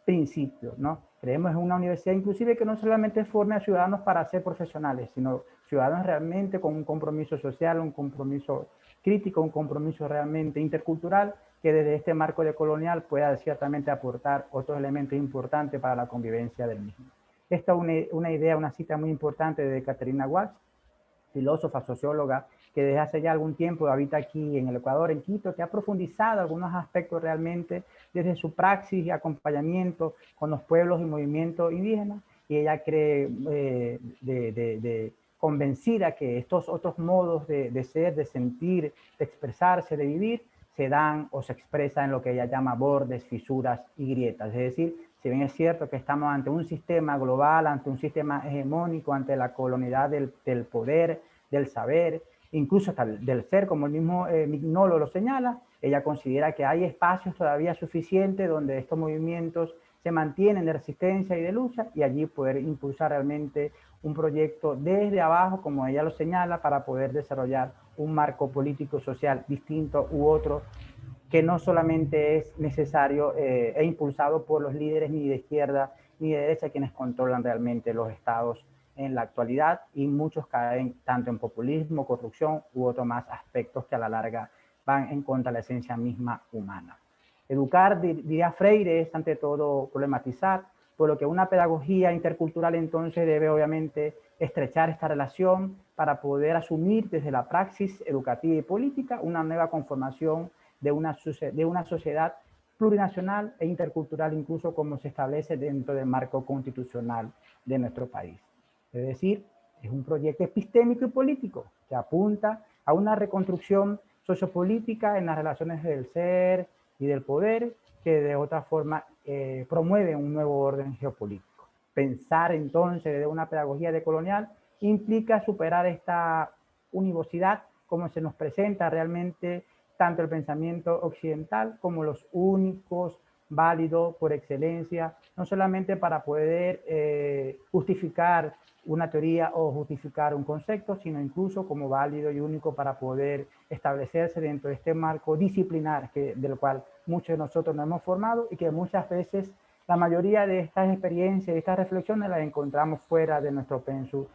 principios, ¿no? Creemos en una universidad inclusive que no solamente forme a ciudadanos para ser profesionales, sino ciudadanos realmente con un compromiso social, un compromiso crítico, un compromiso realmente intercultural, que desde este marco decolonial pueda ciertamente aportar otros elementos importantes para la convivencia del mismo. Esta es una idea, una cita muy importante de Caterina Watts, filósofa, socióloga, que desde hace ya algún tiempo habita aquí en el Ecuador, en Quito, que ha profundizado algunos aspectos realmente desde su praxis y acompañamiento con los pueblos y movimientos indígenas, y ella cree convencida que estos otros modos de ser, de sentir, de expresarse, de vivir, se dan o se expresan en lo que ella llama bordes, fisuras y grietas. Es decir, si bien es cierto que estamos ante un sistema global, ante un sistema hegemónico, ante la colonialidad del poder, del saber, incluso hasta del ser, como el mismo Mignolo lo señala, ella considera que hay espacios todavía suficientes donde estos movimientos se mantienen de resistencia y de lucha, y allí poder impulsar realmente un proyecto desde abajo, como ella lo señala, para poder desarrollar un marco político social distinto u otro, que no solamente es necesario e impulsado por los líderes ni de izquierda ni de derecha, quienes controlan realmente los estados en la actualidad, y muchos caen tanto en populismo, corrupción u otros más aspectos que a la larga van en contra de la esencia misma humana. Educar, diría Freire, es ante todo problematizar, por lo que una pedagogía intercultural entonces debe obviamente estrechar esta relación para poder asumir desde la praxis educativa y política una nueva conformación de una sociedad plurinacional e intercultural, incluso como se establece dentro del marco constitucional de nuestro país. Es decir, es un proyecto epistémico y político que apunta a una reconstrucción sociopolítica en las relaciones del ser y del poder, que de otra forma promueve un nuevo orden geopolítico. Pensar entonces desde una pedagogía decolonial implica superar esta univocidad como se nos presenta realmente tanto el pensamiento occidental como los únicos válidos por excelencia, no solamente para poder justificar una teoría o justificar un concepto, sino incluso como válido y único para poder establecerse dentro de este marco disciplinar del cual muchos de nosotros nos hemos formado, y que muchas veces la mayoría de estas experiencias, de estas reflexiones las encontramos fuera de nuestro pensum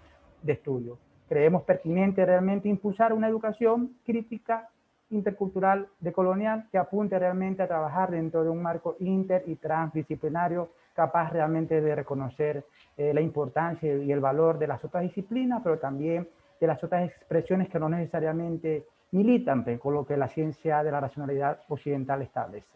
de estudio. Creemos pertinente realmente impulsar una educación crítica, intercultural, decolonial, que apunte realmente a trabajar dentro de un marco inter y transdisciplinario, capaz realmente de reconocer la importancia y el valor de las otras disciplinas, pero también de las otras expresiones que no necesariamente militan con lo que la ciencia de la racionalidad occidental establece.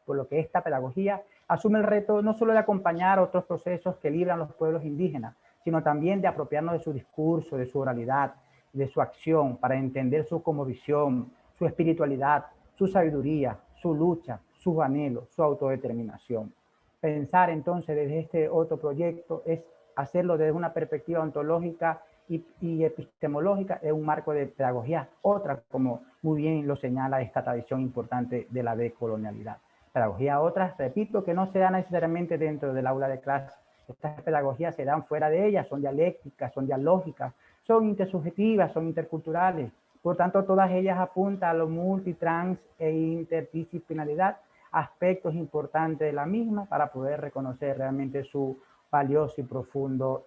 Por lo que esta pedagogía asume el reto no solo de acompañar otros procesos que libran los pueblos indígenas, sino también de apropiarnos de su discurso, de su oralidad, de su acción, para entender su cosmovisión, su espiritualidad, su sabiduría, su lucha, sus anhelos, su autodeterminación. Pensar entonces desde este otro proyecto es hacerlo desde una perspectiva ontológica y epistemológica, en un marco de pedagogía, otra, como muy bien lo señala esta tradición importante de la decolonialidad. Pedagogía otras, repito, que no se da necesariamente dentro del aula de clase. Estas pedagogías se dan fuera de ellas, son dialécticas, son dialógicas, son intersubjetivas, son interculturales. Por tanto, todas ellas apuntan a lo multitrans e interdisciplinaridad, aspectos importantes de la misma para poder reconocer realmente su valioso y profundo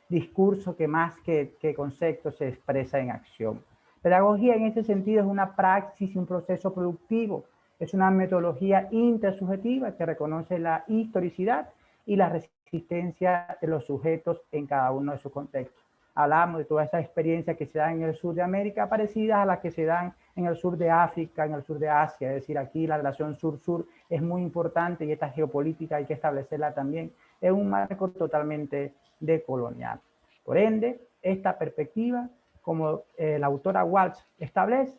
discurso, que más que concepto se expresa en acción. Pedagogía en ese sentido es una praxis y un proceso productivo, es una metodología intersubjetiva que reconoce la historicidad y la resistencia de los sujetos en cada uno de sus contextos. Hablamos de todas esas experiencias que se dan en el sur de América, parecidas a las que se dan en el sur de África, en el sur de Asia. Es decir, aquí la relación sur-sur es muy importante, y esta geopolítica hay que establecerla también en un marco totalmente decolonial. Por ende, esta perspectiva, como la autora Walsh establece,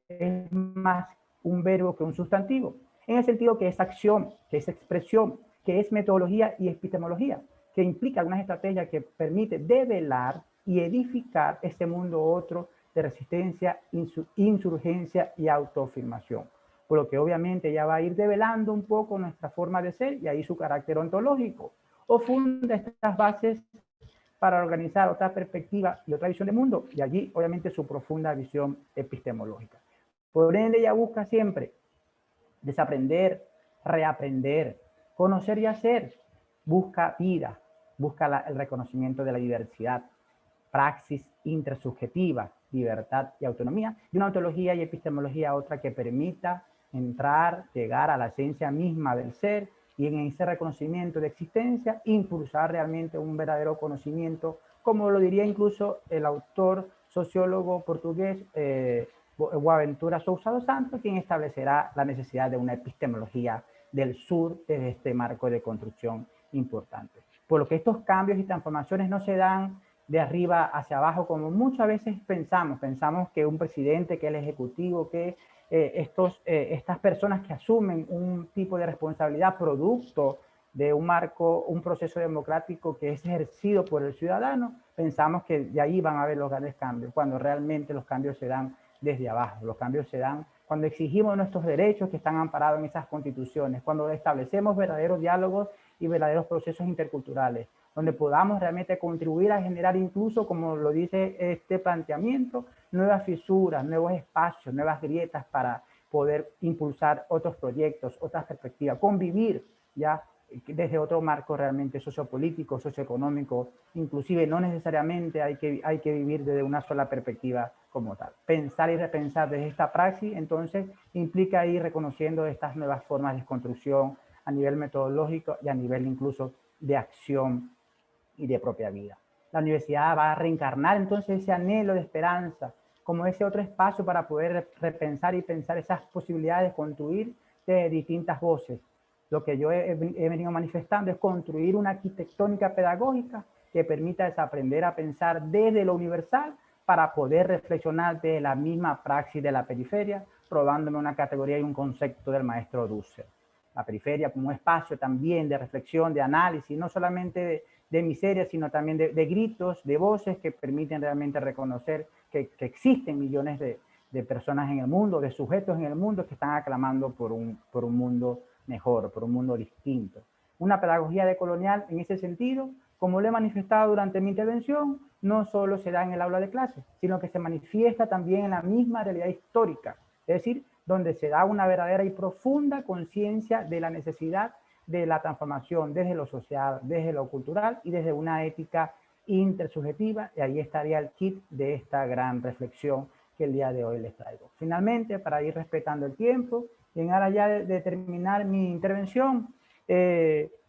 es más un verbo que un sustantivo, en el sentido que es acción, que es expresión, que es metodología y epistemología, que implica algunas estrategias que permite develar y edificar este mundo otro de resistencia, insurgencia y autoafirmación. Por lo que obviamente ya va a ir develando un poco nuestra forma de ser y ahí su carácter ontológico, o funda estas bases para organizar otra perspectiva y otra visión del mundo, y allí obviamente su profunda visión epistemológica. Por ende, ella busca siempre desaprender, reaprender, conocer y hacer, busca vida, busca el reconocimiento de la diversidad, praxis intersubjetiva, libertad y autonomía, y una ontología y epistemología otra que permita entrar, llegar a la esencia misma del ser, y en ese reconocimiento de existencia impulsar realmente un verdadero conocimiento, como lo diría incluso el autor sociólogo portugués Boaventura Sousa dos Santos, quien establecerá la necesidad de una epistemología del sur desde este marco de construcción importante. Por lo que estos cambios y transformaciones no se dan de arriba hacia abajo, como muchas veces pensamos que un presidente, que el ejecutivo, que estas personas que asumen un tipo de responsabilidad producto de un marco, un proceso democrático que es ejercido por el ciudadano, pensamos que de ahí van a haber los grandes cambios, cuando realmente los cambios se dan desde abajo. Los cambios se dan cuando exigimos nuestros derechos que están amparados en esas constituciones, cuando establecemos verdaderos diálogos y verdaderos procesos interculturales, donde podamos realmente contribuir a generar incluso, como lo dice este planteamiento, nuevas fisuras, nuevos espacios, nuevas grietas para poder impulsar otros proyectos, otras perspectivas, convivir ya desde otro marco realmente sociopolítico, socioeconómico, inclusive no necesariamente hay que vivir desde una sola perspectiva como tal. Pensar y repensar desde esta praxis, entonces, implica ir reconociendo estas nuevas formas de construcción a nivel metodológico y a nivel incluso de acción y de propia vida. La universidad va a reencarnar entonces ese anhelo de esperanza como ese otro espacio para poder repensar y pensar esas posibilidades de construir de distintas voces. Lo que yo he venido manifestando es construir una arquitectónica pedagógica que permita desaprender a pensar desde lo universal para poder reflexionar de la misma praxis de la periferia, probándome una categoría y un concepto del maestro Dussel. La periferia como un espacio también de reflexión, de análisis, no solamente de miseria, sino también de gritos, de voces que permiten realmente reconocer que existen millones de personas en el mundo, de sujetos en el mundo que están aclamando por un mundo mejor, por un mundo distinto. Una pedagogía decolonial en ese sentido, como lo he manifestado durante mi intervención, no solo se da en el aula de clase, sino que se manifiesta también en la misma realidad histórica, es decir, donde se da una verdadera y profunda conciencia de la necesidad de la transformación desde lo social, desde lo cultural y desde una ética intersubjetiva, y ahí estaría el kit de esta gran reflexión que el día de hoy les traigo. Finalmente, para ir respetando el tiempo, y en aras ya de terminar mi intervención,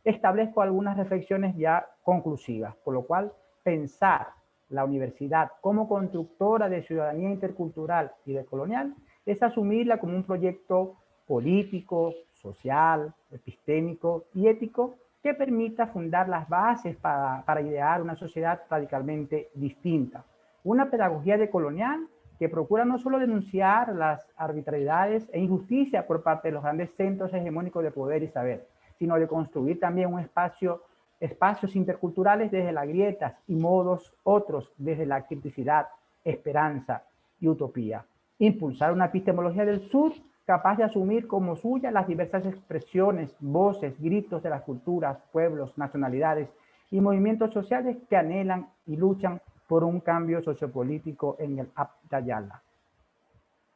establezco algunas reflexiones ya conclusivas, por lo cual pensar la universidad como constructora de ciudadanía intercultural y decolonial es asumirla como un proyecto político, social, epistémico y ético que permita fundar las bases para idear una sociedad radicalmente distinta. Una pedagogía decolonial que procura no solo denunciar las arbitrariedades e injusticias por parte de los grandes centros hegemónicos de poder y saber, sino de construir también espacios interculturales desde las grietas y modos otros desde la criticidad, esperanza y utopía. Impulsar una epistemología del sur capaz de asumir como suya las diversas expresiones, voces, gritos de las culturas, pueblos, nacionalidades y movimientos sociales que anhelan y luchan por un cambio sociopolítico en el Abdayala.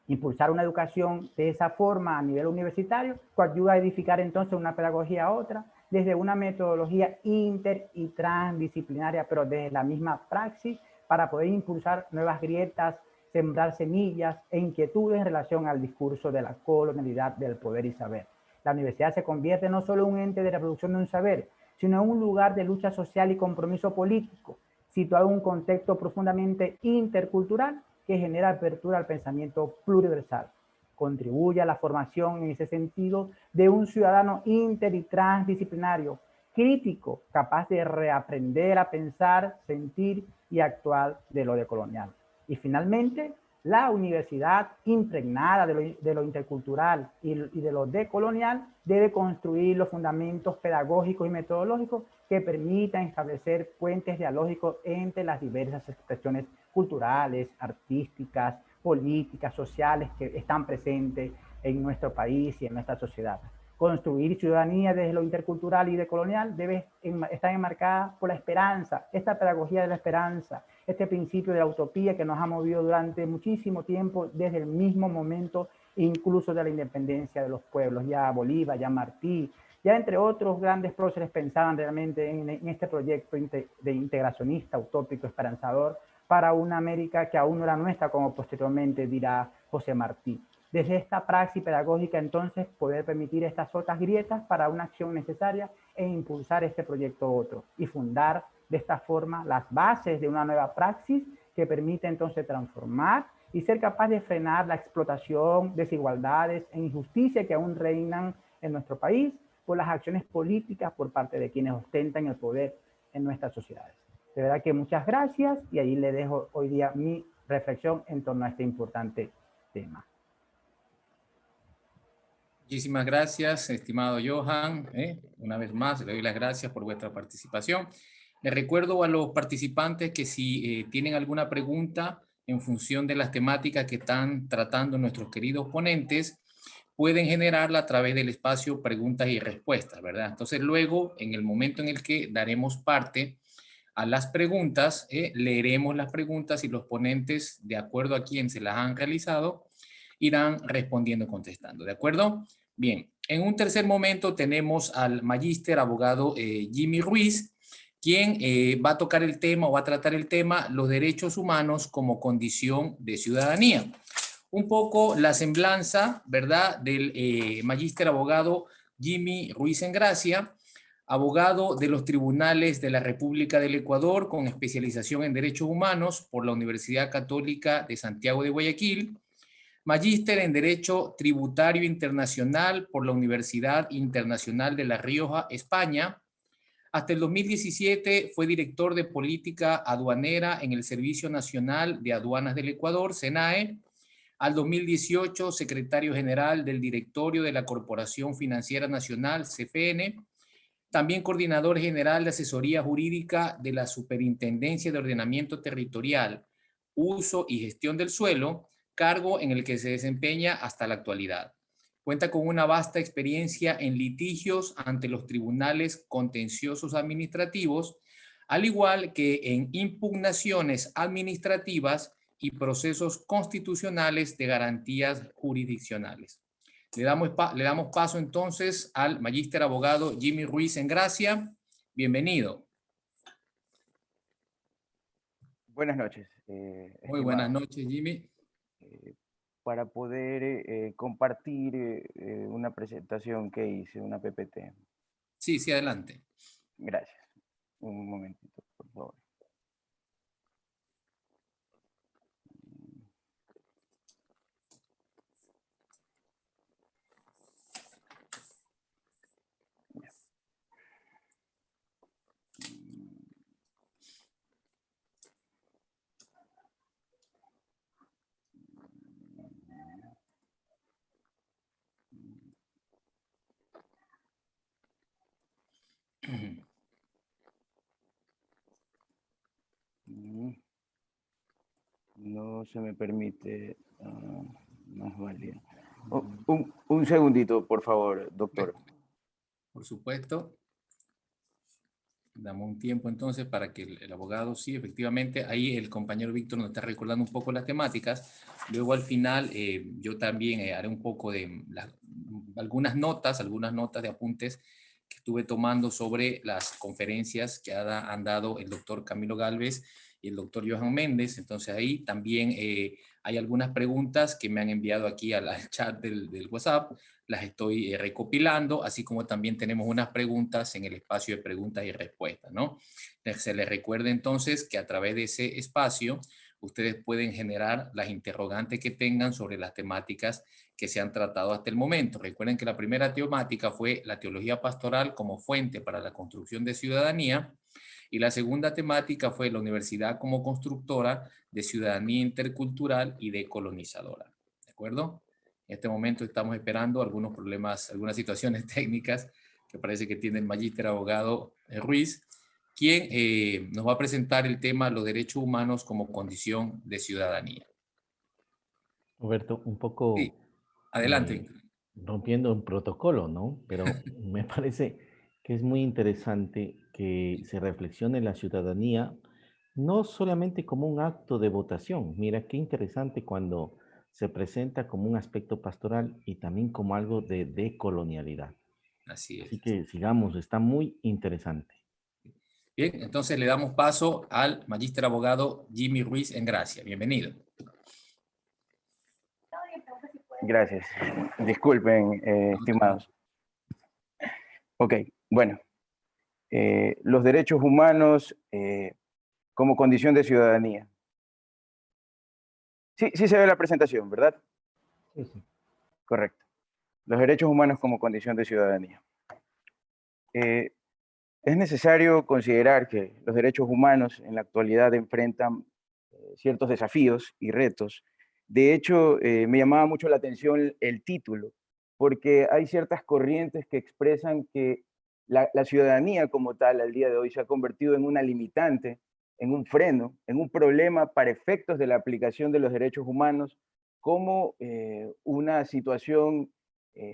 Impulsar una educación de esa forma a nivel universitario ayuda a edificar entonces una pedagogía a otra desde una metodología inter y transdisciplinaria, pero desde la misma praxis para poder impulsar nuevas grietas, sembrar semillas e inquietudes en relación al discurso de la colonialidad del poder y saber. La universidad se convierte no solo en un ente de reproducción de un saber, sino en un lugar de lucha social y compromiso político, situado en un contexto profundamente intercultural que genera apertura al pensamiento pluriversal. Contribuye a la formación en ese sentido de un ciudadano inter y transdisciplinario, crítico, capaz de reaprender a pensar, sentir y actuar de lo decolonial. Y finalmente, la universidad impregnada de lo intercultural y de lo decolonial debe construir los fundamentos pedagógicos y metodológicos que permitan establecer puentes dialógicos entre las diversas expresiones culturales, artísticas, políticas, sociales que están presentes en nuestro país y en nuestra sociedad. Construir ciudadanía desde lo intercultural y decolonial debe estar enmarcada por la esperanza, esta pedagogía de la esperanza, este principio de la utopía que nos ha movido durante muchísimo tiempo desde el mismo momento incluso de la independencia de los pueblos. Ya Bolívar, ya Martí, ya entre otros grandes próceres pensaban realmente en este proyecto de integracionista, utópico, esperanzador para una América que aún no era nuestra, como posteriormente dirá José Martí. Desde esta praxis pedagógica, entonces, poder permitir estas otras grietas para una acción necesaria e impulsar este proyecto otro y fundar de esta forma las bases de una nueva praxis que permite entonces transformar y ser capaz de frenar la explotación, desigualdades e injusticia que aún reinan en nuestro país por las acciones políticas por parte de quienes ostentan el poder en nuestras sociedades. De verdad que muchas gracias y ahí le dejo hoy día mi reflexión en torno a este importante tema. Muchísimas gracias, estimado Johan. Una vez más, le doy las gracias por vuestra participación. Le recuerdo a los participantes que si tienen alguna pregunta en función de las temáticas que están tratando nuestros queridos ponentes, pueden generarla a través del espacio preguntas y respuestas, ¿verdad? Entonces luego, en el momento en el que daremos parte a las preguntas, leeremos las preguntas y los ponentes, de acuerdo a quién se las han realizado, irán respondiendo, contestando, ¿de acuerdo? Bien, en un tercer momento tenemos al magíster abogado Jimmy Ruiz, quien va a tocar el tema o va a tratar el tema los derechos humanos como condición de ciudadanía. Un poco la semblanza, ¿verdad?, del magíster abogado Jimmy Ruiz Engracia, abogado de los tribunales de la República del Ecuador con especialización en derechos humanos por la Universidad Católica de Santiago de Guayaquil, magíster en Derecho Tributario Internacional por la Universidad Internacional de La Rioja, España. Hasta el 2017 fue director de Política Aduanera en el Servicio Nacional de Aduanas del Ecuador, SENAE. Al 2018, secretario general del Directorio de la Corporación Financiera Nacional, CFN. También coordinador general de asesoría jurídica de la Superintendencia de Ordenamiento Territorial, Uso y Gestión del Suelo, cargo en el que se desempeña hasta la actualidad. Cuenta con una vasta experiencia en litigios ante los tribunales contenciosos administrativos, al igual que en impugnaciones administrativas y procesos constitucionales de garantías jurisdiccionales. Le damos paso entonces al magíster abogado Jimmy Ruiz Engracia. Bienvenido. Buenas noches. Muy buenas noches, Jimmy. Para poder compartir una presentación que hice, una PPT. Sí, sí, adelante. Gracias. Un momentito, por favor. No se me permite más válida. Un segundito, por favor, doctor. Por supuesto. Damos un tiempo entonces para que el abogado, sí, efectivamente, ahí el compañero Víctor nos está recordando un poco las temáticas. Luego al final yo también haré un poco de algunas notas de apuntes que estuve tomando sobre las conferencias que han dado el doctor Camilo Gálvez y el doctor Johan Méndez. Entonces ahí también hay algunas preguntas que me han enviado aquí al chat del WhatsApp. Las estoy recopilando, así como también tenemos unas preguntas en el espacio de preguntas y respuestas, ¿no? Se les recuerda entonces que a través de ese espacio ustedes pueden generar las interrogantes que tengan sobre las temáticas que se han tratado hasta el momento. Recuerden que la primera temática fue la teología pastoral como fuente para la construcción de ciudadanía, y la segunda temática fue la universidad como constructora de ciudadanía intercultural y decolonizadora. ¿De acuerdo? En este momento estamos esperando algunos problemas, algunas situaciones técnicas que parece que tiene el magíster abogado Ruiz, quien nos va a presentar el tema los derechos humanos como condición de ciudadanía. Roberto, un poco sí. Adelante. rompiendo un protocolo, ¿no? Pero me parece que es muy interesante que se reflexione la ciudadanía no solamente como un acto de votación. Mira qué interesante cuando se presenta como un aspecto pastoral y también como algo de decolonialidad. Así es. Así que sigamos, está muy interesante. Bien, entonces le damos paso al magíster abogado Jimmy Ruiz Engracia. Bienvenido. Gracias. Disculpen, estimados. Ok, bueno. Los derechos humanos como condición de ciudadanía. Sí se ve la presentación, ¿verdad? Sí, sí. Correcto. Los derechos humanos como condición de ciudadanía. Es necesario considerar que los derechos humanos en la actualidad enfrentan ciertos desafíos y retos. De hecho, me llamaba mucho la atención el título, porque hay ciertas corrientes que expresan que la ciudadanía como tal al día de hoy se ha convertido en una limitante, en un freno, en un problema para efectos de la aplicación de los derechos humanos como una situación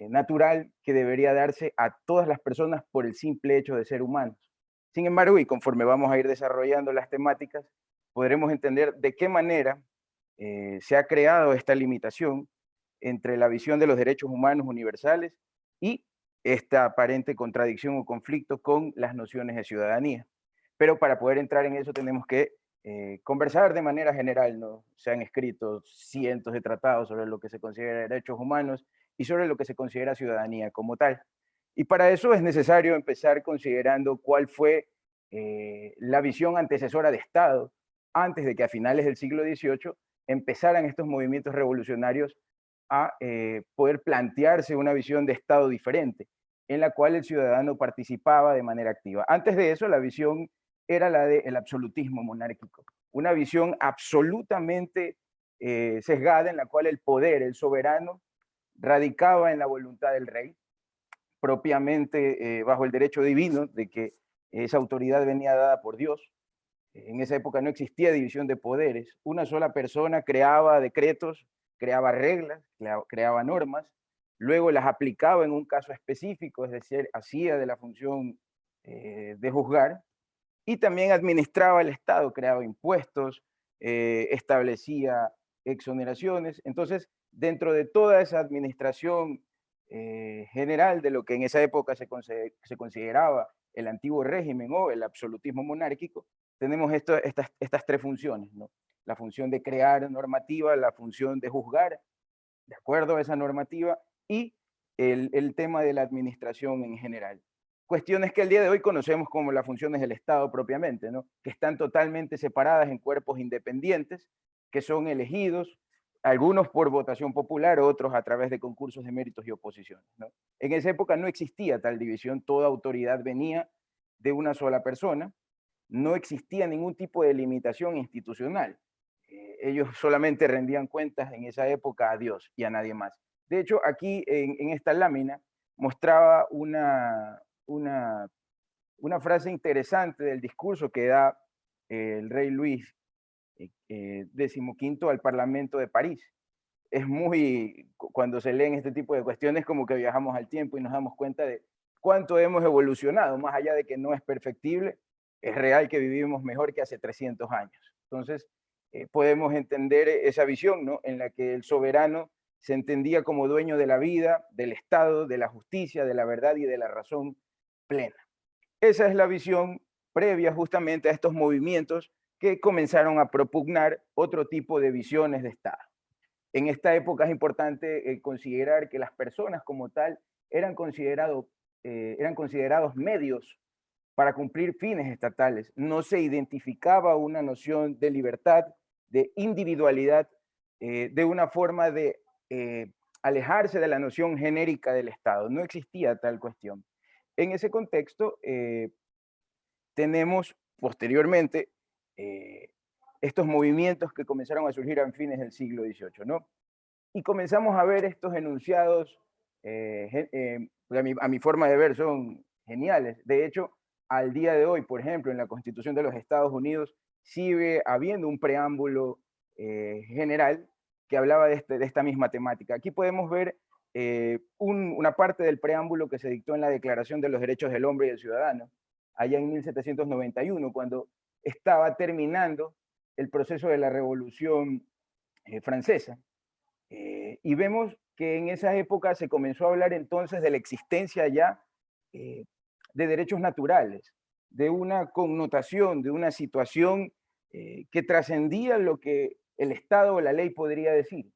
natural que debería darse a todas las personas por el simple hecho de ser humanos. Sin embargo, y conforme vamos a ir desarrollando las temáticas, podremos entender de qué manera se ha creado esta limitación entre la visión de los derechos humanos universales y esta aparente contradicción o conflicto con las nociones de ciudadanía. Pero para poder entrar en eso tenemos que conversar de manera general, ¿no? Se han escrito cientos de tratados sobre lo que se considera derechos humanos y sobre lo que se considera ciudadanía como tal. Y para eso es necesario empezar considerando cuál fue la visión antecesora de Estado antes de que a finales del siglo XVIII empezaran estos movimientos revolucionarios a poder plantearse una visión de Estado diferente, en la cual el ciudadano participaba de manera activa. Antes de eso, la visión era la del absolutismo monárquico, una visión absolutamente sesgada en la cual el poder, el soberano, radicaba en la voluntad del rey, propiamente bajo el derecho divino de que esa autoridad venía dada por Dios. En esa época no existía división de poderes. Una sola persona creaba decretos, creaba reglas, creaba normas, luego las aplicaba en un caso específico, es decir, hacía de la función de juzgar, y también administraba el Estado, creaba impuestos, establecía exoneraciones. Entonces, dentro de toda esa administración general de lo que en esa época se consideraba el antiguo régimen o el absolutismo monárquico, tenemos estas tres funciones, ¿no? La función de crear normativa, la función de juzgar de acuerdo a esa normativa y el tema de la administración en general. Cuestiones que el día de hoy conocemos como las funciones del Estado propiamente, ¿no? Que están totalmente separadas en cuerpos independientes, que son elegidos, algunos por votación popular, otros a través de concursos de méritos y oposiciones, ¿no? En esa época no existía tal división, toda autoridad venía de una sola persona, no existía ningún tipo de limitación institucional. Ellos solamente rendían cuentas en esa época a Dios y a nadie más. De hecho, aquí en esta lámina mostraba una frase interesante del discurso que da el rey Luis XV al Parlamento de París. Es muy, cuando se leen este tipo de cuestiones, como que viajamos al tiempo y nos damos cuenta de cuánto hemos evolucionado, más allá de que no es perfectible, es real que vivimos mejor que hace 300 años. Entonces, podemos entender esa visión, ¿no? En la que el soberano se entendía como dueño de la vida, del Estado, de la justicia, de la verdad y de la razón plena. Esa es la visión previa justamente a estos movimientos que comenzaron a propugnar otro tipo de visiones de Estado. En esta época es importante considerar que las personas como tal eran considerados medios para cumplir fines estatales. No se identificaba una noción de libertad, de individualidad, de una forma de alejarse de la noción genérica del Estado. No existía tal cuestión. En ese contexto, tenemos posteriormente estos movimientos que comenzaron a surgir a fines del siglo XVIII, ¿no? Y comenzamos a ver estos enunciados, a mi forma de ver, son geniales. De hecho, al día de hoy, por ejemplo, en la Constitución de los Estados Unidos, sigue habiendo un preámbulo general que hablaba de esta misma temática. Aquí podemos ver una parte del preámbulo que se dictó en la Declaración de los Derechos del Hombre y del Ciudadano, allá en 1791, cuando estaba terminando el proceso de la Revolución Francesa. Y vemos que en esa época se comenzó a hablar entonces de la existencia ya de derechos naturales, de una connotación, de una situación que trascendía lo que el Estado o la ley podría decir.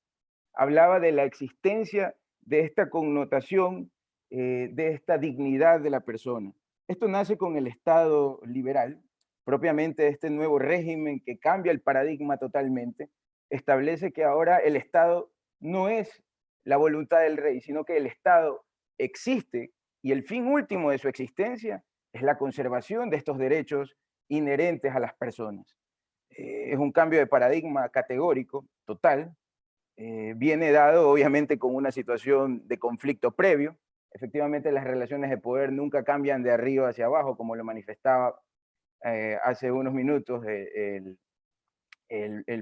Hablaba de la existencia de esta connotación, de esta dignidad de la persona. Esto nace con el Estado liberal, propiamente este nuevo régimen que cambia el paradigma totalmente, establece que ahora el Estado no es la voluntad del rey, sino que el Estado existe y el fin último de su existencia es la conservación de estos derechos inherentes a las personas. Es un cambio de paradigma categórico, total. Viene dado obviamente con una situación de conflicto previo. Efectivamente, las relaciones de poder nunca cambian de arriba hacia abajo, como lo manifestaba hace unos minutos el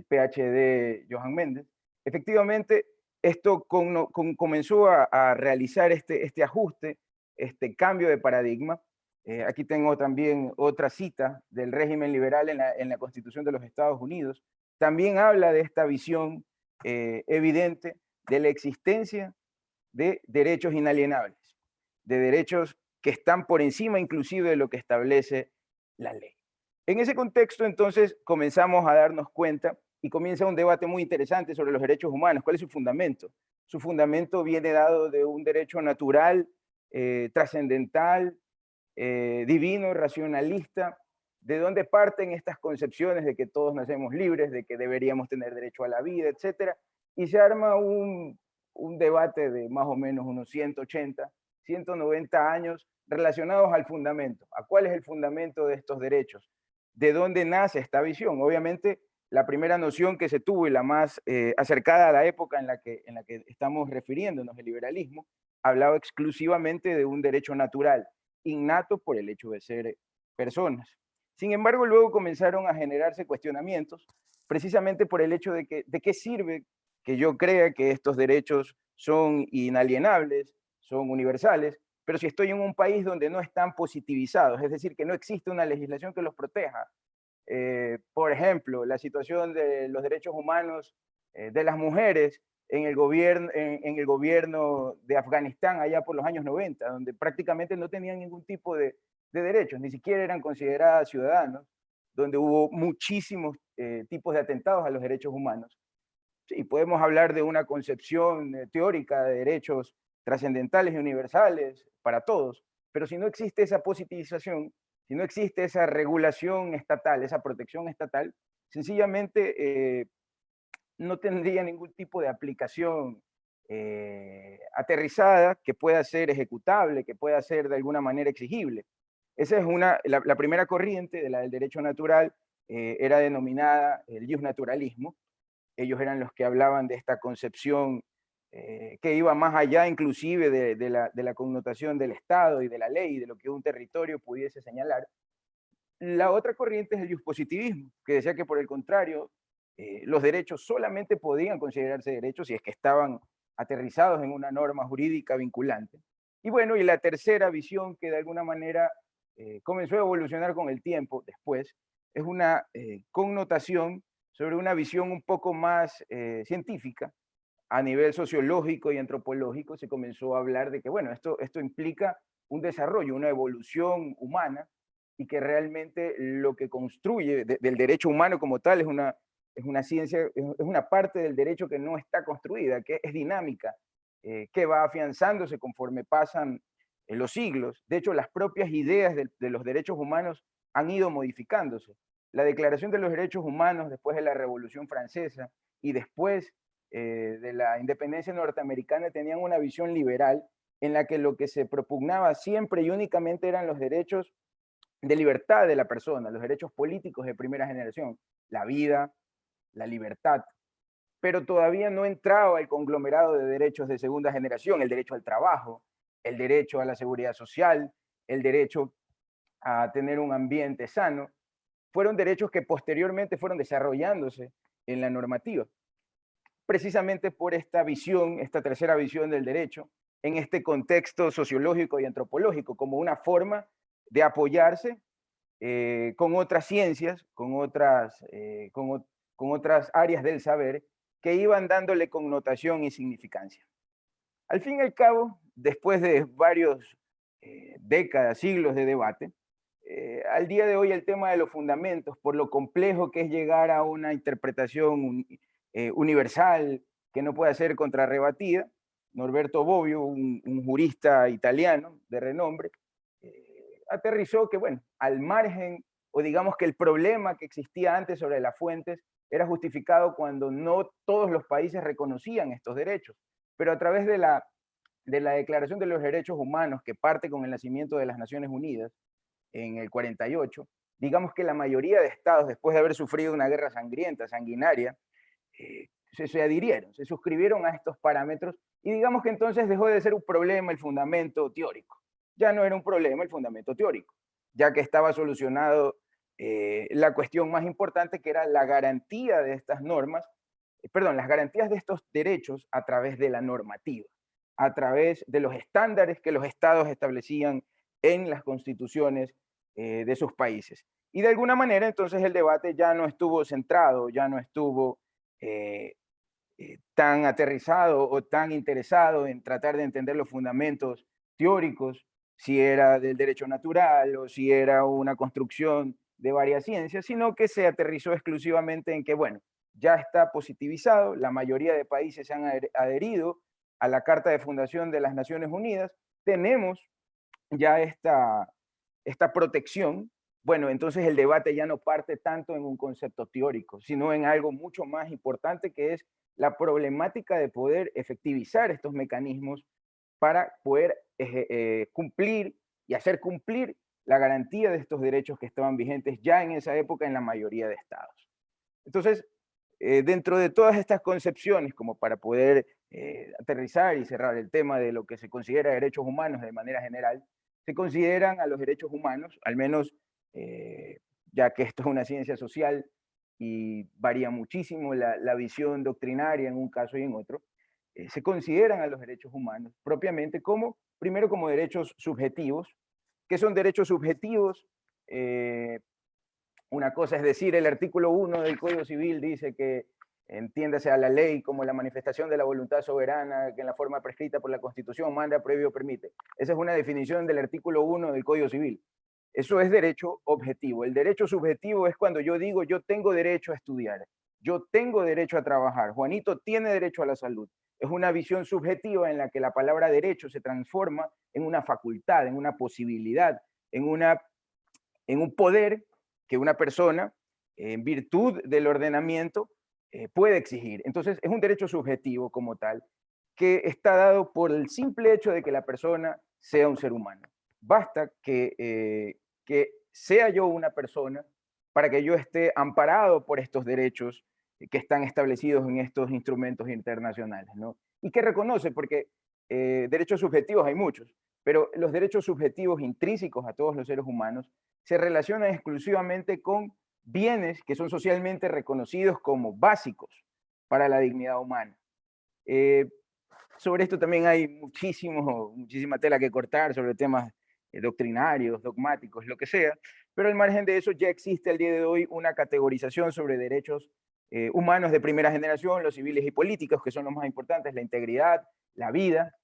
PhD Johan Méndez. Efectivamente, esto comenzó a realizar este ajuste, este cambio de paradigma. Aquí tengo también otra cita del régimen liberal en la Constitución de los Estados Unidos. También habla de esta visión evidente de la existencia de derechos inalienables, de derechos que están por encima inclusive de lo que establece la ley. En ese contexto, entonces, comenzamos a darnos cuenta y comienza un debate muy interesante sobre los derechos humanos. ¿Cuál es su fundamento? Su fundamento viene dado de un derecho natural, trascendental, divino, racionalista. ¿De dónde parten estas concepciones de que todos nacemos libres, de que deberíamos tener derecho a la vida, etcétera? Y se arma un debate de más o menos unos 180, 190 años relacionados al fundamento. ¿A cuál es el fundamento de estos derechos? ¿De dónde nace esta visión? Obviamente, la primera noción que se tuvo y la más acercada a la época en la que estamos refiriéndonos, el liberalismo, hablaba exclusivamente de un derecho natural, innato por el hecho de ser personas. Sin embargo, luego comenzaron a generarse cuestionamientos, precisamente por el hecho de qué sirve que yo crea que estos derechos son inalienables, son universales, pero si estoy en un país donde no están positivizados, es decir, que no existe una legislación que los proteja. Por ejemplo, la situación de los derechos humanos de las mujeres en el gobierno de Afganistán allá por los años 90, donde prácticamente no tenían ningún tipo de derechos, ni siquiera eran consideradas ciudadanos, donde hubo muchísimos tipos de atentados a los derechos humanos. Sí, podemos hablar de una concepción teórica de derechos trascendentales y universales para todos, pero si no existe esa positivización, si no existe esa regulación estatal, esa protección estatal, sencillamente no tendría ningún tipo de aplicación aterrizada que pueda ser ejecutable, que pueda ser de alguna manera exigible. Esa es la primera corriente de la del derecho natural, era denominada el justnaturalismo. Ellos eran los que hablaban de esta concepción que iba más allá inclusive de la connotación del Estado y de la ley y de lo que un territorio pudiese señalar. La otra corriente es el positivismo, que decía que por el contrario, los derechos solamente podían considerarse derechos si es que estaban aterrizados en una norma jurídica vinculante. Y bueno, y la tercera visión que de alguna manera comenzó a evolucionar con el tiempo después, es una connotación sobre una visión un poco más científica. A nivel sociológico y antropológico se comenzó a hablar de que, bueno, esto implica un desarrollo, una evolución humana, y que realmente lo que construye del derecho humano como tal es una ciencia, es una parte del derecho que no está construida, que es dinámica, que va afianzándose conforme pasan los siglos. De hecho, las propias ideas de los derechos humanos han ido modificándose. La Declaración de los Derechos Humanos después de la Revolución Francesa y después de la independencia norteamericana tenían una visión liberal en la que lo que se propugnaba siempre y únicamente eran los derechos de libertad de la persona, los derechos políticos de primera generación, la vida, la libertad, pero todavía no entraba el conglomerado de derechos de segunda generación, el derecho al trabajo, el derecho a la seguridad social, el derecho a tener un ambiente sano. Fueron derechos que posteriormente fueron desarrollándose en la normativa, precisamente por esta visión, esta tercera visión del derecho, en este contexto sociológico y antropológico, como una forma de apoyarse con otras ciencias, con otras áreas del saber que iban dándole connotación y significancia. Al fin y al cabo, después de varios décadas, siglos de debate, al día de hoy el tema de los fundamentos, por lo complejo que es llegar a una interpretación universal que no pueda ser contrarrebatida, Norberto Bobbio, un jurista italiano de renombre, aterrizó que, bueno, al margen, o digamos que el problema que existía antes sobre las fuentes era justificado cuando no todos los países reconocían estos derechos, pero a través de la Declaración de los Derechos Humanos, que parte con el nacimiento de las Naciones Unidas, en el 48, digamos que la mayoría de estados, después de haber sufrido una guerra sangrienta, sanguinaria, se adhirieron, se suscribieron a estos parámetros y digamos que entonces dejó de ser un problema el fundamento teórico. Ya no era un problema el fundamento teórico, ya que estaba solucionado la cuestión más importante, que era la garantía de estas normas, las garantías de estos derechos a través de la normativa, a través de los estándares que los estados establecían en las constituciones de sus países. Y de alguna manera entonces el debate ya no estuvo centrado, ya no estuvo tan aterrizado o tan interesado en tratar de entender los fundamentos teóricos, si era del derecho natural o si era una construcción de varias ciencias, sino que se aterrizó exclusivamente en que, bueno, ya está positivizado, la mayoría de países se han adherido a la Carta de Fundación de las Naciones Unidas, tenemos ya esta protección. Bueno, entonces el debate ya no parte tanto en un concepto teórico, sino en algo mucho más importante, que es la problemática de poder efectivizar estos mecanismos para poder cumplir y hacer cumplir la garantía de estos derechos que estaban vigentes ya en esa época en la mayoría de estados. Entonces, dentro de todas estas concepciones, como para poder aterrizar y cerrar el tema de lo que se considera derechos humanos de manera general, se consideran a los derechos humanos, al menos ya que esto es una ciencia social y varía muchísimo la visión doctrinaria en un caso y en otro, se consideran a los derechos humanos propiamente como, primero como derechos subjetivos. ¿Qué son derechos subjetivos? Una cosa es decir, el artículo 1 del Código Civil dice que entiéndase a la ley como la manifestación de la voluntad soberana que en la forma prescrita por la Constitución manda, prohíbe o permite. Esa es una definición del artículo 1 del Código Civil. Eso es derecho objetivo. El derecho subjetivo es cuando yo digo, yo tengo derecho a estudiar, yo tengo derecho a trabajar, Juanito tiene derecho a la salud. Es una visión subjetiva en la que la palabra derecho se transforma en una facultad, en una posibilidad, en un poder que una persona, en virtud del ordenamiento, puede exigir. Entonces, es un derecho subjetivo como tal, que está dado por el simple hecho de que la persona sea un ser humano. Basta que sea yo una persona para que yo esté amparado por estos derechos que están establecidos en estos instrumentos internacionales, ¿no? Y que reconoce, porque derechos subjetivos hay muchos, pero los derechos subjetivos intrínsecos a todos los seres humanos se relacionan exclusivamente con bienes que son socialmente reconocidos como básicos para la dignidad humana. Sobre esto también hay muchísima tela que cortar, sobre temas doctrinarios, dogmáticos, lo que sea, pero al margen de eso ya existe al día de hoy una categorización sobre derechos humanos de primera generación, los civiles y políticos, que son los más importantes, la integridad, la vida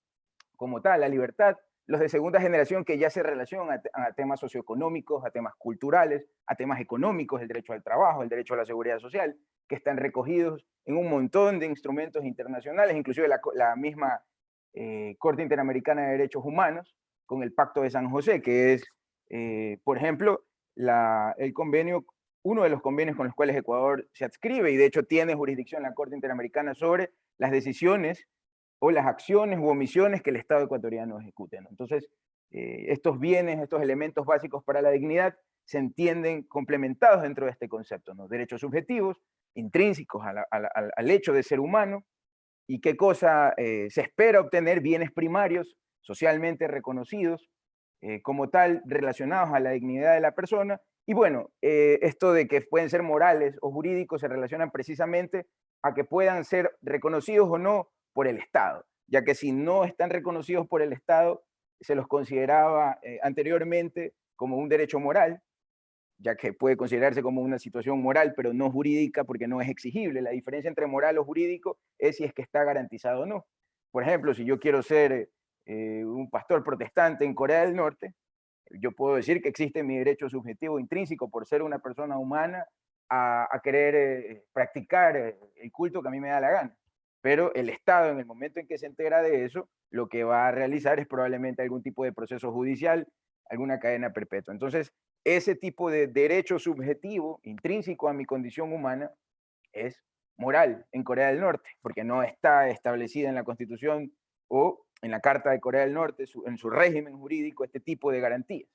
como tal, la libertad, los de segunda generación que ya se relacionan a temas socioeconómicos, a temas culturales, a temas económicos, el derecho al trabajo, el derecho a la seguridad social, que están recogidos en un montón de instrumentos internacionales, inclusive la misma Corte Interamericana de Derechos Humanos, con el Pacto de San José, que es, por ejemplo, el convenio, uno de los convenios con los cuales Ecuador se adscribe, y de hecho tiene jurisdicción en la Corte Interamericana sobre las decisiones o las acciones u omisiones que el Estado ecuatoriano ejecute, ¿no? Entonces, estos bienes, estos elementos básicos para la dignidad se entienden complementados dentro de este concepto, ¿no? Derechos subjetivos, intrínsecos al hecho de ser humano, y qué cosa se espera obtener, bienes primarios, socialmente reconocidos, como tal, relacionados a la dignidad de la persona. Y bueno, esto de que pueden ser morales o jurídicos se relacionan precisamente a que puedan ser reconocidos o no por el Estado, ya que si no están reconocidos por el Estado, se los consideraba anteriormente como un derecho moral, ya que puede considerarse como una situación moral, pero no jurídica, porque no es exigible. La diferencia entre moral o jurídico es si es que está garantizado o no. Por ejemplo, si yo quiero ser un pastor protestante en Corea del Norte, yo puedo decir que existe mi derecho subjetivo intrínseco por ser una persona humana a querer practicar el culto que a mí me da la gana. Pero el Estado, en el momento en que se entera de eso, lo que va a realizar es probablemente algún tipo de proceso judicial, alguna cadena perpetua. Entonces, ese tipo de derecho subjetivo, intrínseco a mi condición humana, es moral en Corea del Norte, porque no está establecida en la Constitución o en la Carta de Corea del Norte, en su régimen jurídico, este tipo de garantías.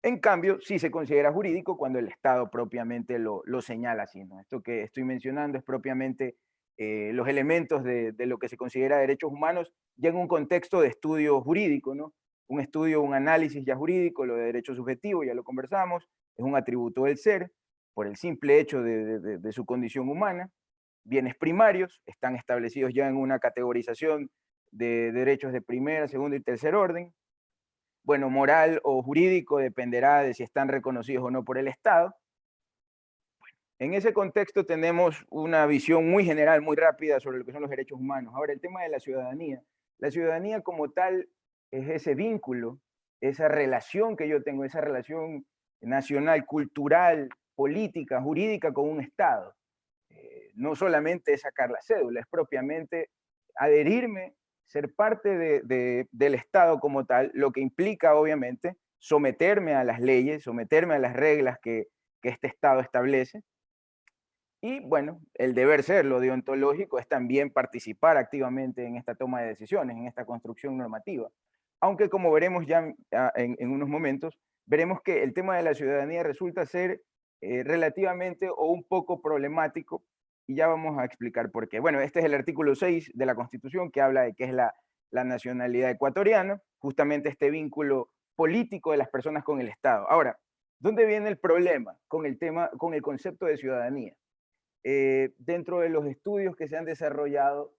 En cambio, sí se considera jurídico cuando el Estado propiamente lo señala así, ¿no? Esto que estoy mencionando es propiamente los elementos de lo que se considera derechos humanos ya en un contexto de estudio jurídico, ¿no? Un estudio, un análisis ya jurídico, lo de derecho subjetivo, ya lo conversamos, es un atributo del ser, por el simple hecho de su condición humana. Bienes primarios están establecidos ya en una categorización de derechos de primera, segundo y tercer orden. Bueno, moral o jurídico dependerá de si están reconocidos o no por el Estado. En ese contexto tenemos una visión muy general, muy rápida sobre lo que son los derechos humanos. Ahora, el tema de la ciudadanía. La ciudadanía como tal es ese vínculo, esa relación que yo tengo, esa relación nacional, cultural, política, jurídica con un Estado. No solamente es sacar la cédula, es propiamente adherirme, ser parte del Estado como tal, lo que implica obviamente someterme a las leyes, someterme a las reglas que este Estado establece. Y bueno, el deber ser, lo deontológico, es también participar activamente en esta toma de decisiones, en esta construcción normativa. Aunque como veremos ya en unos momentos, veremos que el tema de la ciudadanía resulta ser relativamente o un poco problemático, y ya vamos a explicar por qué. Bueno, este es el artículo 6 de la Constitución que habla de qué es la nacionalidad ecuatoriana, justamente este vínculo político de las personas con el Estado. Ahora, ¿dónde viene el problema con el concepto de ciudadanía? Dentro de los estudios que se han desarrollado,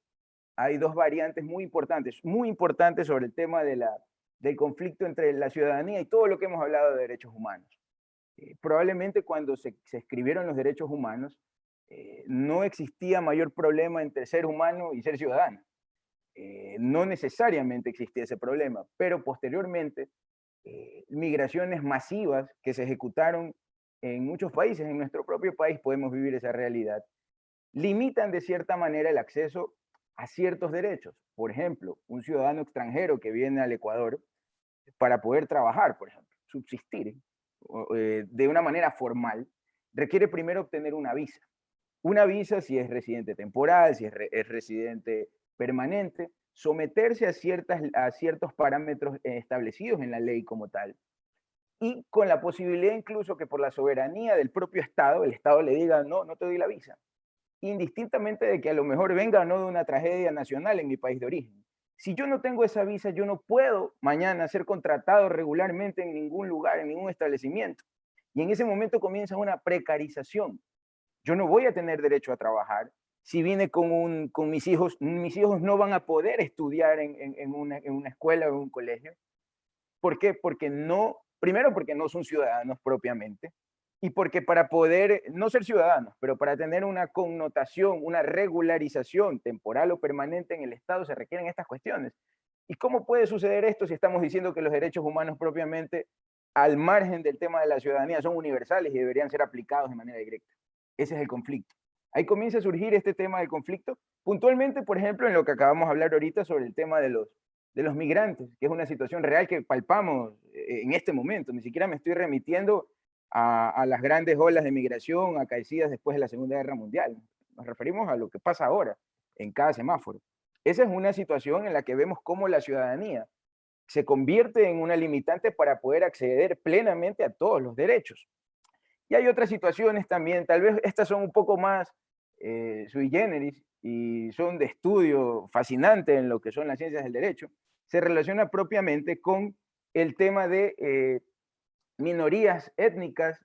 hay dos variantes muy importantes sobre el tema del conflicto entre la ciudadanía y todo lo que hemos hablado de derechos humanos. Probablemente cuando se escribieron los derechos humanos, no existía mayor problema entre ser humano y ser ciudadano. No necesariamente existía ese problema, pero posteriormente, migraciones masivas que se ejecutaron en muchos países, en nuestro propio país podemos vivir esa realidad, limitan de cierta manera el acceso a ciertos derechos. Por ejemplo, un ciudadano extranjero que viene al Ecuador para poder trabajar, por ejemplo, subsistir de una manera formal, requiere primero obtener una visa. Una visa si es residente temporal, si es residente permanente, someterse a ciertos parámetros establecidos en la ley como tal, y con la posibilidad incluso que por la soberanía del propio Estado, el Estado le diga, no, no te doy la visa, indistintamente de que a lo mejor venga o no de una tragedia nacional en mi país de origen. Si yo no tengo esa visa, yo no puedo mañana ser contratado regularmente en ningún lugar, en ningún establecimiento. Y en ese momento comienza una precarización. Yo no voy a tener derecho a trabajar. Si vine con mis hijos no van a poder estudiar en una escuela o en un colegio. ¿Por qué? Primero porque no son ciudadanos propiamente, y porque para poder no ser ciudadanos, pero para tener una connotación, una regularización temporal o permanente en el Estado se requieren estas cuestiones. ¿Y cómo puede suceder esto si estamos diciendo que los derechos humanos propiamente, al margen del tema de la ciudadanía, son universales y deberían ser aplicados de manera directa? Ese es el conflicto. Ahí comienza a surgir este tema del conflicto, puntualmente, por ejemplo, en lo que acabamos de hablar ahorita sobre el tema de los migrantes, que es una situación real que palpamos en este momento. Ni siquiera me estoy remitiendo a las grandes olas de migración acaecidas después de la Segunda Guerra Mundial. Nos referimos a lo que pasa ahora en cada semáforo. Esa es una situación en la que vemos cómo la ciudadanía se convierte en una limitante para poder acceder plenamente a todos los derechos. Y hay otras situaciones también, tal vez estas son un poco más sui generis y son de estudio fascinante en lo que son las ciencias del derecho, se relaciona propiamente con el tema de minorías étnicas,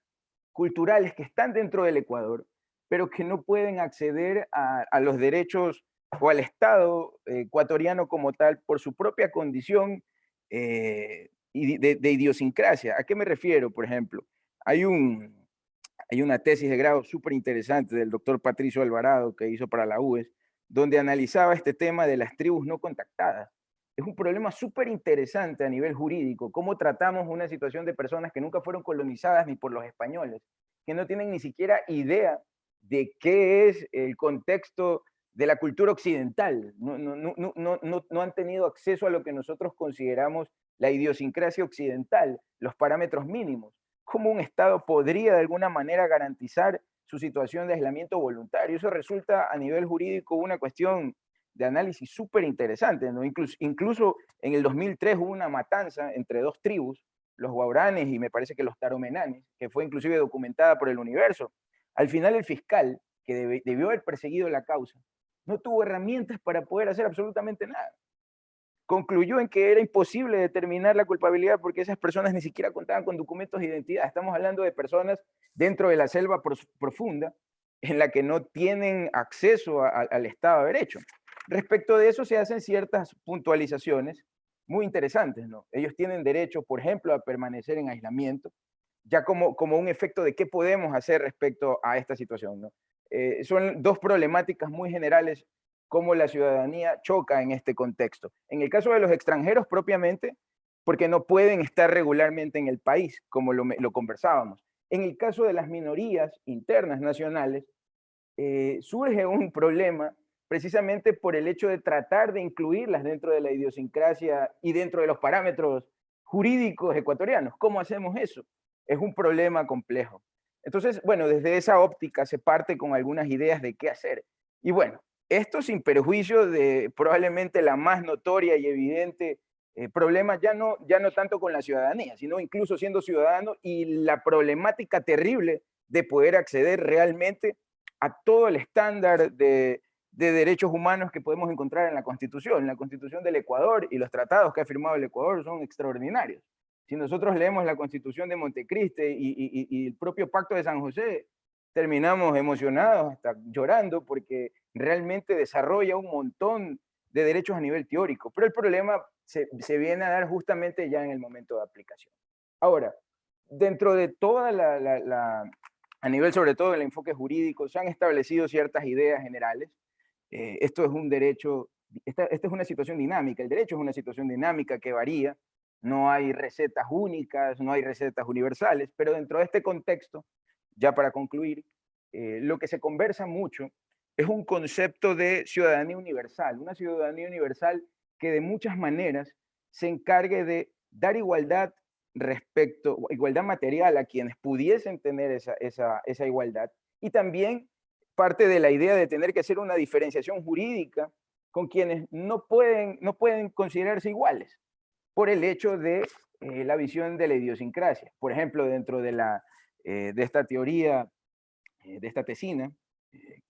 culturales que están dentro del Ecuador, pero que no pueden acceder a los derechos o al Estado ecuatoriano como tal por su propia condición de idiosincrasia. ¿A qué me refiero? Por ejemplo, hay una tesis de grado súper interesante del doctor Patricio Alvarado que hizo para la UES, donde analizaba este tema de las tribus no contactadas. Es un problema súper interesante a nivel jurídico, cómo tratamos una situación de personas que nunca fueron colonizadas ni por los españoles, que no tienen ni siquiera idea de qué es el contexto de la cultura occidental. No han tenido acceso a lo que nosotros consideramos la idiosincrasia occidental, los parámetros mínimos. ¿Cómo un Estado podría de alguna manera garantizar su situación de aislamiento voluntario? Eso resulta a nivel jurídico una cuestión de análisis súper interesante, ¿no? Incluso en el 2003 hubo una matanza entre dos tribus los guauranes y me parece que los taromenanes, que fue inclusive documentada por el Universo. Al final el fiscal, que debió haber perseguido la causa, no tuvo herramientas para poder hacer absolutamente nada. Concluyó en que era imposible determinar la culpabilidad porque esas personas ni siquiera contaban con documentos de identidad. Estamos hablando de personas dentro de la selva profunda en la que no tienen acceso al Estado de Derecho. Respecto de eso se hacen ciertas puntualizaciones muy interesantes, ¿no? Ellos tienen derecho, por ejemplo, a permanecer en aislamiento, ya como un efecto de qué podemos hacer respecto a esta situación, ¿no? Son dos problemáticas muy generales cómo la ciudadanía choca en este contexto. En el caso de los extranjeros propiamente, porque no pueden estar regularmente en el país, como lo conversábamos. En el caso de las minorías internas nacionales, surge un problema precisamente por el hecho de tratar de incluirlas dentro de la idiosincrasia y dentro de los parámetros jurídicos ecuatorianos. ¿Cómo hacemos eso? Es un problema complejo. Entonces, bueno, desde esa óptica se parte con algunas ideas de qué hacer. Y bueno, esto sin perjuicio de probablemente la más notoria y evidente problema, ya no tanto con la ciudadanía, sino incluso siendo ciudadano y la problemática terrible de poder acceder realmente a todo el estándar de derechos humanos que podemos encontrar en la Constitución. La Constitución del Ecuador y los tratados que ha firmado el Ecuador son extraordinarios. Si nosotros leemos la Constitución de Montecristi y el propio Pacto de San José, terminamos emocionados, hasta llorando, porque realmente desarrolla un montón de derechos a nivel teórico. Pero el problema se viene a dar justamente ya en el momento de aplicación. Ahora, dentro de toda a nivel sobre todo del enfoque jurídico, se han establecido ciertas ideas generales. Esto es un derecho, esta es una situación dinámica, el derecho es una situación dinámica que varía, no hay recetas únicas, no hay recetas universales, pero dentro de este contexto, ya para concluir, lo que se conversa mucho es un concepto de ciudadanía universal, una ciudadanía universal que de muchas maneras se encargue de dar igualdad igualdad material a quienes pudiesen tener esa igualdad, y también parte de la idea de tener que hacer una diferenciación jurídica con quienes no pueden considerarse iguales por el hecho de la visión de la idiosincrasia. Por ejemplo, dentro de esta teoría, de esta tesina,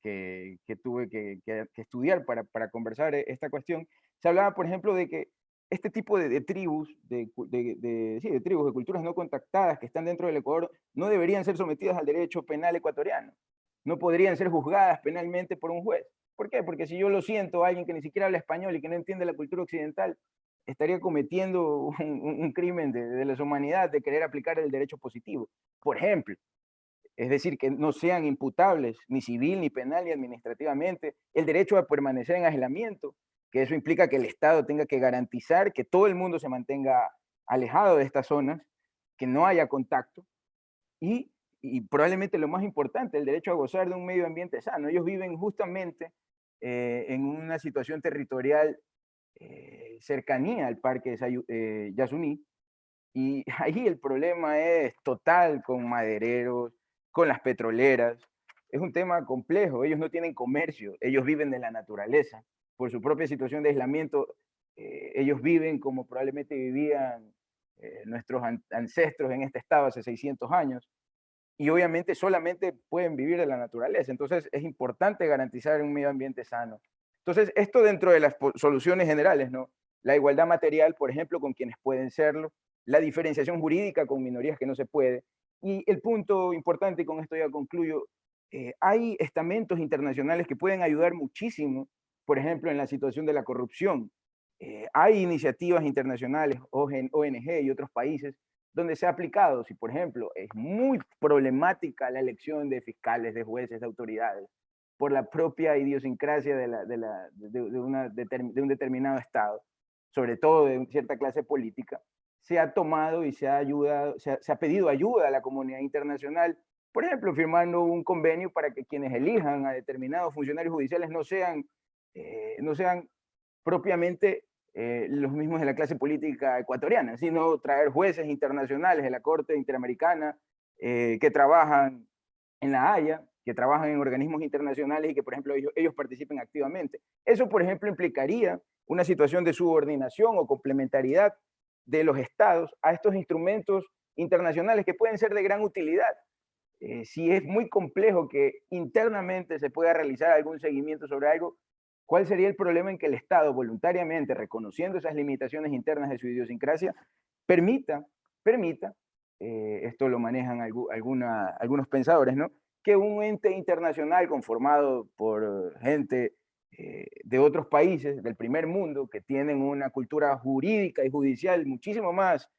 que tuve que estudiar para conversar esta cuestión, se hablaba, por ejemplo, de que este tipo de tribus, de tribus, de culturas no contactadas que están dentro del Ecuador, no deberían ser sometidas al derecho penal ecuatoriano. No podrían ser juzgadas penalmente por un juez. ¿Por qué? Porque si yo lo siento a alguien que ni siquiera habla español y que no entiende la cultura occidental, estaría cometiendo un crimen de lesa humanidad de querer aplicar el derecho positivo. Por ejemplo, es decir, que no sean imputables ni civil, ni penal, ni administrativamente, el derecho a permanecer en aislamiento, que eso implica que el Estado tenga que garantizar que todo el mundo se mantenga alejado de estas zonas, que no haya contacto, y probablemente lo más importante, el derecho a gozar de un medio ambiente sano. Ellos viven justamente en una situación territorial cercanía al parque Yasuní, y ahí el problema es total con madereros, con las petroleras. Es un tema complejo, ellos no tienen comercio, ellos viven de la naturaleza. Por su propia situación de aislamiento, ellos viven como probablemente vivían nuestros ancestros en este estado hace 600 años, y obviamente solamente pueden vivir de la naturaleza. Entonces es importante garantizar un medio ambiente sano. Entonces esto dentro de las soluciones generales, ¿no? La igualdad material, por ejemplo, con quienes pueden serlo, la diferenciación jurídica con minorías que no se puede. Y el punto importante, y con esto ya concluyo, hay estamentos internacionales que pueden ayudar muchísimo, por ejemplo, en la situación de la corrupción. Hay iniciativas internacionales, ONG y otros países, donde se ha aplicado. Si, por ejemplo, es muy problemática la elección de fiscales, de jueces, de autoridades, por la propia idiosincrasia de un determinado Estado, sobre todo de cierta clase política, se ha tomado y se ha pedido ayuda a la comunidad internacional, por ejemplo, firmando un convenio para que quienes elijan a determinados funcionarios judiciales no sean propiamente los mismos de la clase política ecuatoriana, sino traer jueces internacionales de la Corte Interamericana que trabajan en La Haya, que trabajan en organismos internacionales y que, por ejemplo, ellos participen activamente. Eso, por ejemplo, implicaría una situación de subordinación o complementariedad de los estados a estos instrumentos internacionales que pueden ser de gran utilidad. Si es muy complejo que internamente se pueda realizar algún seguimiento sobre algo, ¿cuál sería el problema en que el Estado voluntariamente, reconociendo esas limitaciones internas de su idiosincrasia, permita, esto lo manejan algunos pensadores, ¿no?, que un ente internacional conformado por gente de otros países del primer mundo que tienen una cultura jurídica y judicial muchísimo más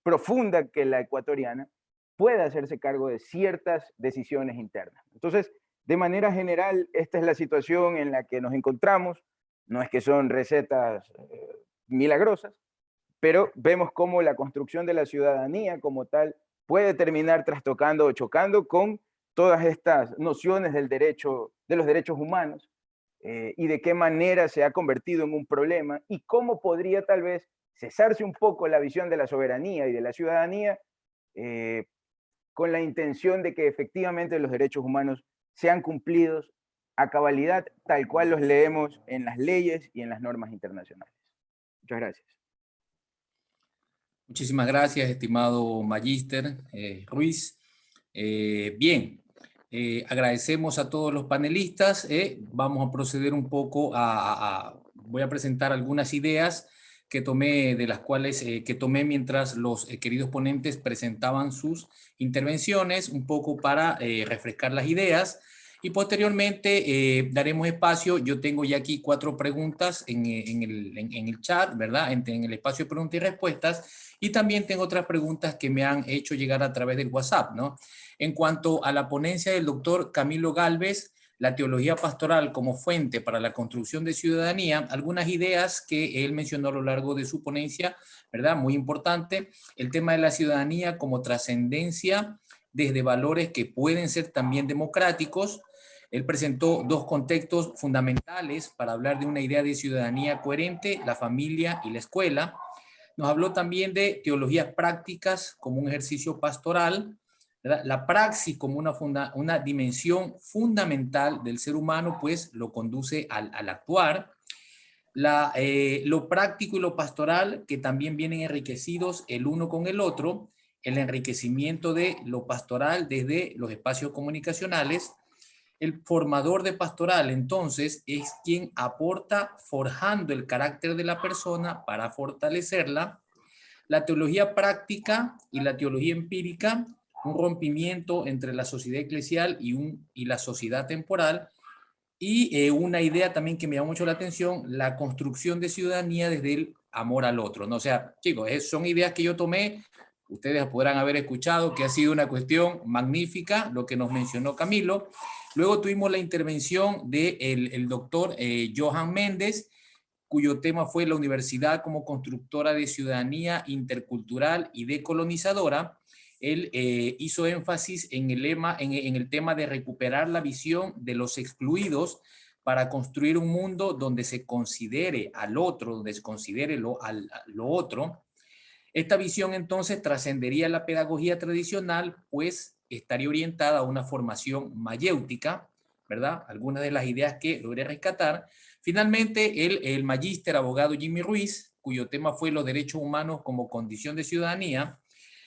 profunda que la ecuatoriana, pueda hacerse cargo de ciertas decisiones internas. Entonces, de manera general, esta es la situación en la que nos encontramos. No es que son recetas milagrosas, pero vemos cómo la construcción de la ciudadanía como tal puede terminar trastocando o chocando con todas estas nociones del derecho, de los derechos humanos, y de qué manera se ha convertido en un problema y cómo podría tal vez cesarse un poco la visión de la soberanía y de la ciudadanía con la intención de que efectivamente los derechos humanos sean cumplidos a cabalidad, tal cual los leemos en las leyes y en las normas internacionales. Muchas gracias. Muchísimas gracias, estimado Magíster Ruiz. Bien, agradecemos a todos los panelistas. Vamos a proceder un poco voy a presentar algunas ideas que tomé, de las cuales que tomé mientras los queridos ponentes presentaban sus intervenciones, un poco para refrescar las ideas, y posteriormente daremos espacio. Yo tengo ya aquí 4 preguntas en el chat, ¿verdad? En el espacio de preguntas y respuestas, y también tengo otras preguntas que me han hecho llegar a través del WhatsApp, ¿no? En cuanto a la ponencia del doctor Camilo Gálvez, la teología pastoral como fuente para la construcción de ciudadanía, algunas ideas que él mencionó a lo largo de su ponencia, ¿verdad? Muy importante, el tema de la ciudadanía como trascendencia desde valores que pueden ser también democráticos. Él presentó 2 contextos fundamentales para hablar de una idea de ciudadanía coherente: la familia y la escuela. Nos habló también de teologías prácticas como un ejercicio pastoral, ¿verdad? La praxis como una dimensión fundamental del ser humano, pues lo conduce al actuar. Lo práctico y lo pastoral, que también vienen enriquecidos el uno con el otro, el enriquecimiento de lo pastoral desde los espacios comunicacionales. El formador de pastoral, entonces, es quien aporta forjando el carácter de la persona para fortalecerla. La teología práctica y la teología empírica, un rompimiento entre la sociedad eclesial y la sociedad temporal. Y una idea también que me llama mucho la atención, la construcción de ciudadanía desde el amor al otro, ¿no? O sea, chicos, son ideas que yo tomé, ustedes podrán haber escuchado que ha sido una cuestión magnífica lo que nos mencionó Camilo. Luego tuvimos la intervención del doctor Johan Méndez, cuyo tema fue la universidad como constructora de ciudadanía intercultural y decolonizadora. Él hizo énfasis en el tema de recuperar la visión de los excluidos para construir un mundo donde se considere al otro, donde se considere lo otro. Esta visión entonces trascendería la pedagogía tradicional, pues estaría orientada a una formación mayéutica, ¿verdad? Algunas de las ideas que logré rescatar. Finalmente, el magíster abogado Jimmy Ruiz, cuyo tema fue los derechos humanos como condición de ciudadanía,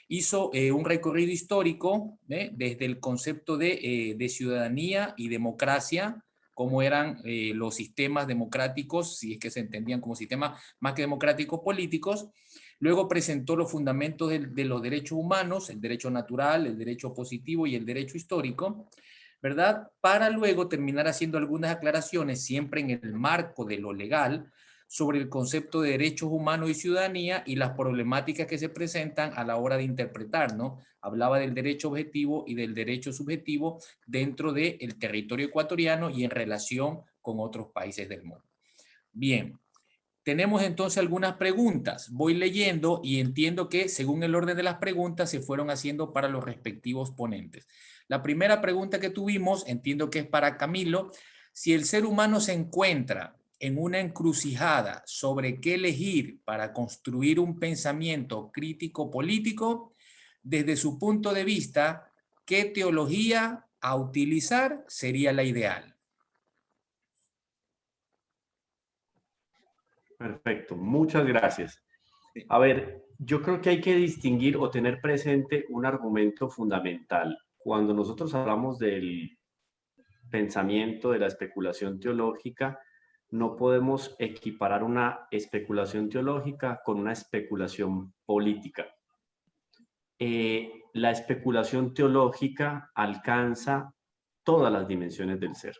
hizo un recorrido histórico desde el concepto de ciudadanía y democracia, cómo eran los sistemas democráticos, si es que se entendían como sistemas más que democráticos políticos. Luego presentó los fundamentos de los derechos humanos, el derecho natural, el derecho positivo y el derecho histórico, ¿verdad? Para luego terminar haciendo algunas aclaraciones, siempre en el marco de lo legal, sobre el concepto de derechos humanos y ciudadanía y las problemáticas que se presentan a la hora de interpretar, ¿no? Hablaba del derecho objetivo y del derecho subjetivo dentro del territorio ecuatoriano y en relación con otros países del mundo. Bien, tenemos entonces algunas preguntas. Voy leyendo y entiendo que según el orden de las preguntas se fueron haciendo para los respectivos ponentes. La primera pregunta que tuvimos, entiendo que es para Camilo: si el ser humano se encuentra en una encrucijada sobre qué elegir para construir un pensamiento crítico político, desde su punto de vista, ¿qué teología a utilizar sería la ideal? Perfecto, muchas gracias. A ver, yo creo que hay que distinguir o tener presente un argumento fundamental. Cuando nosotros hablamos del pensamiento, de la especulación teológica, no podemos equiparar una especulación teológica con una especulación política. La especulación teológica alcanza todas las dimensiones del ser.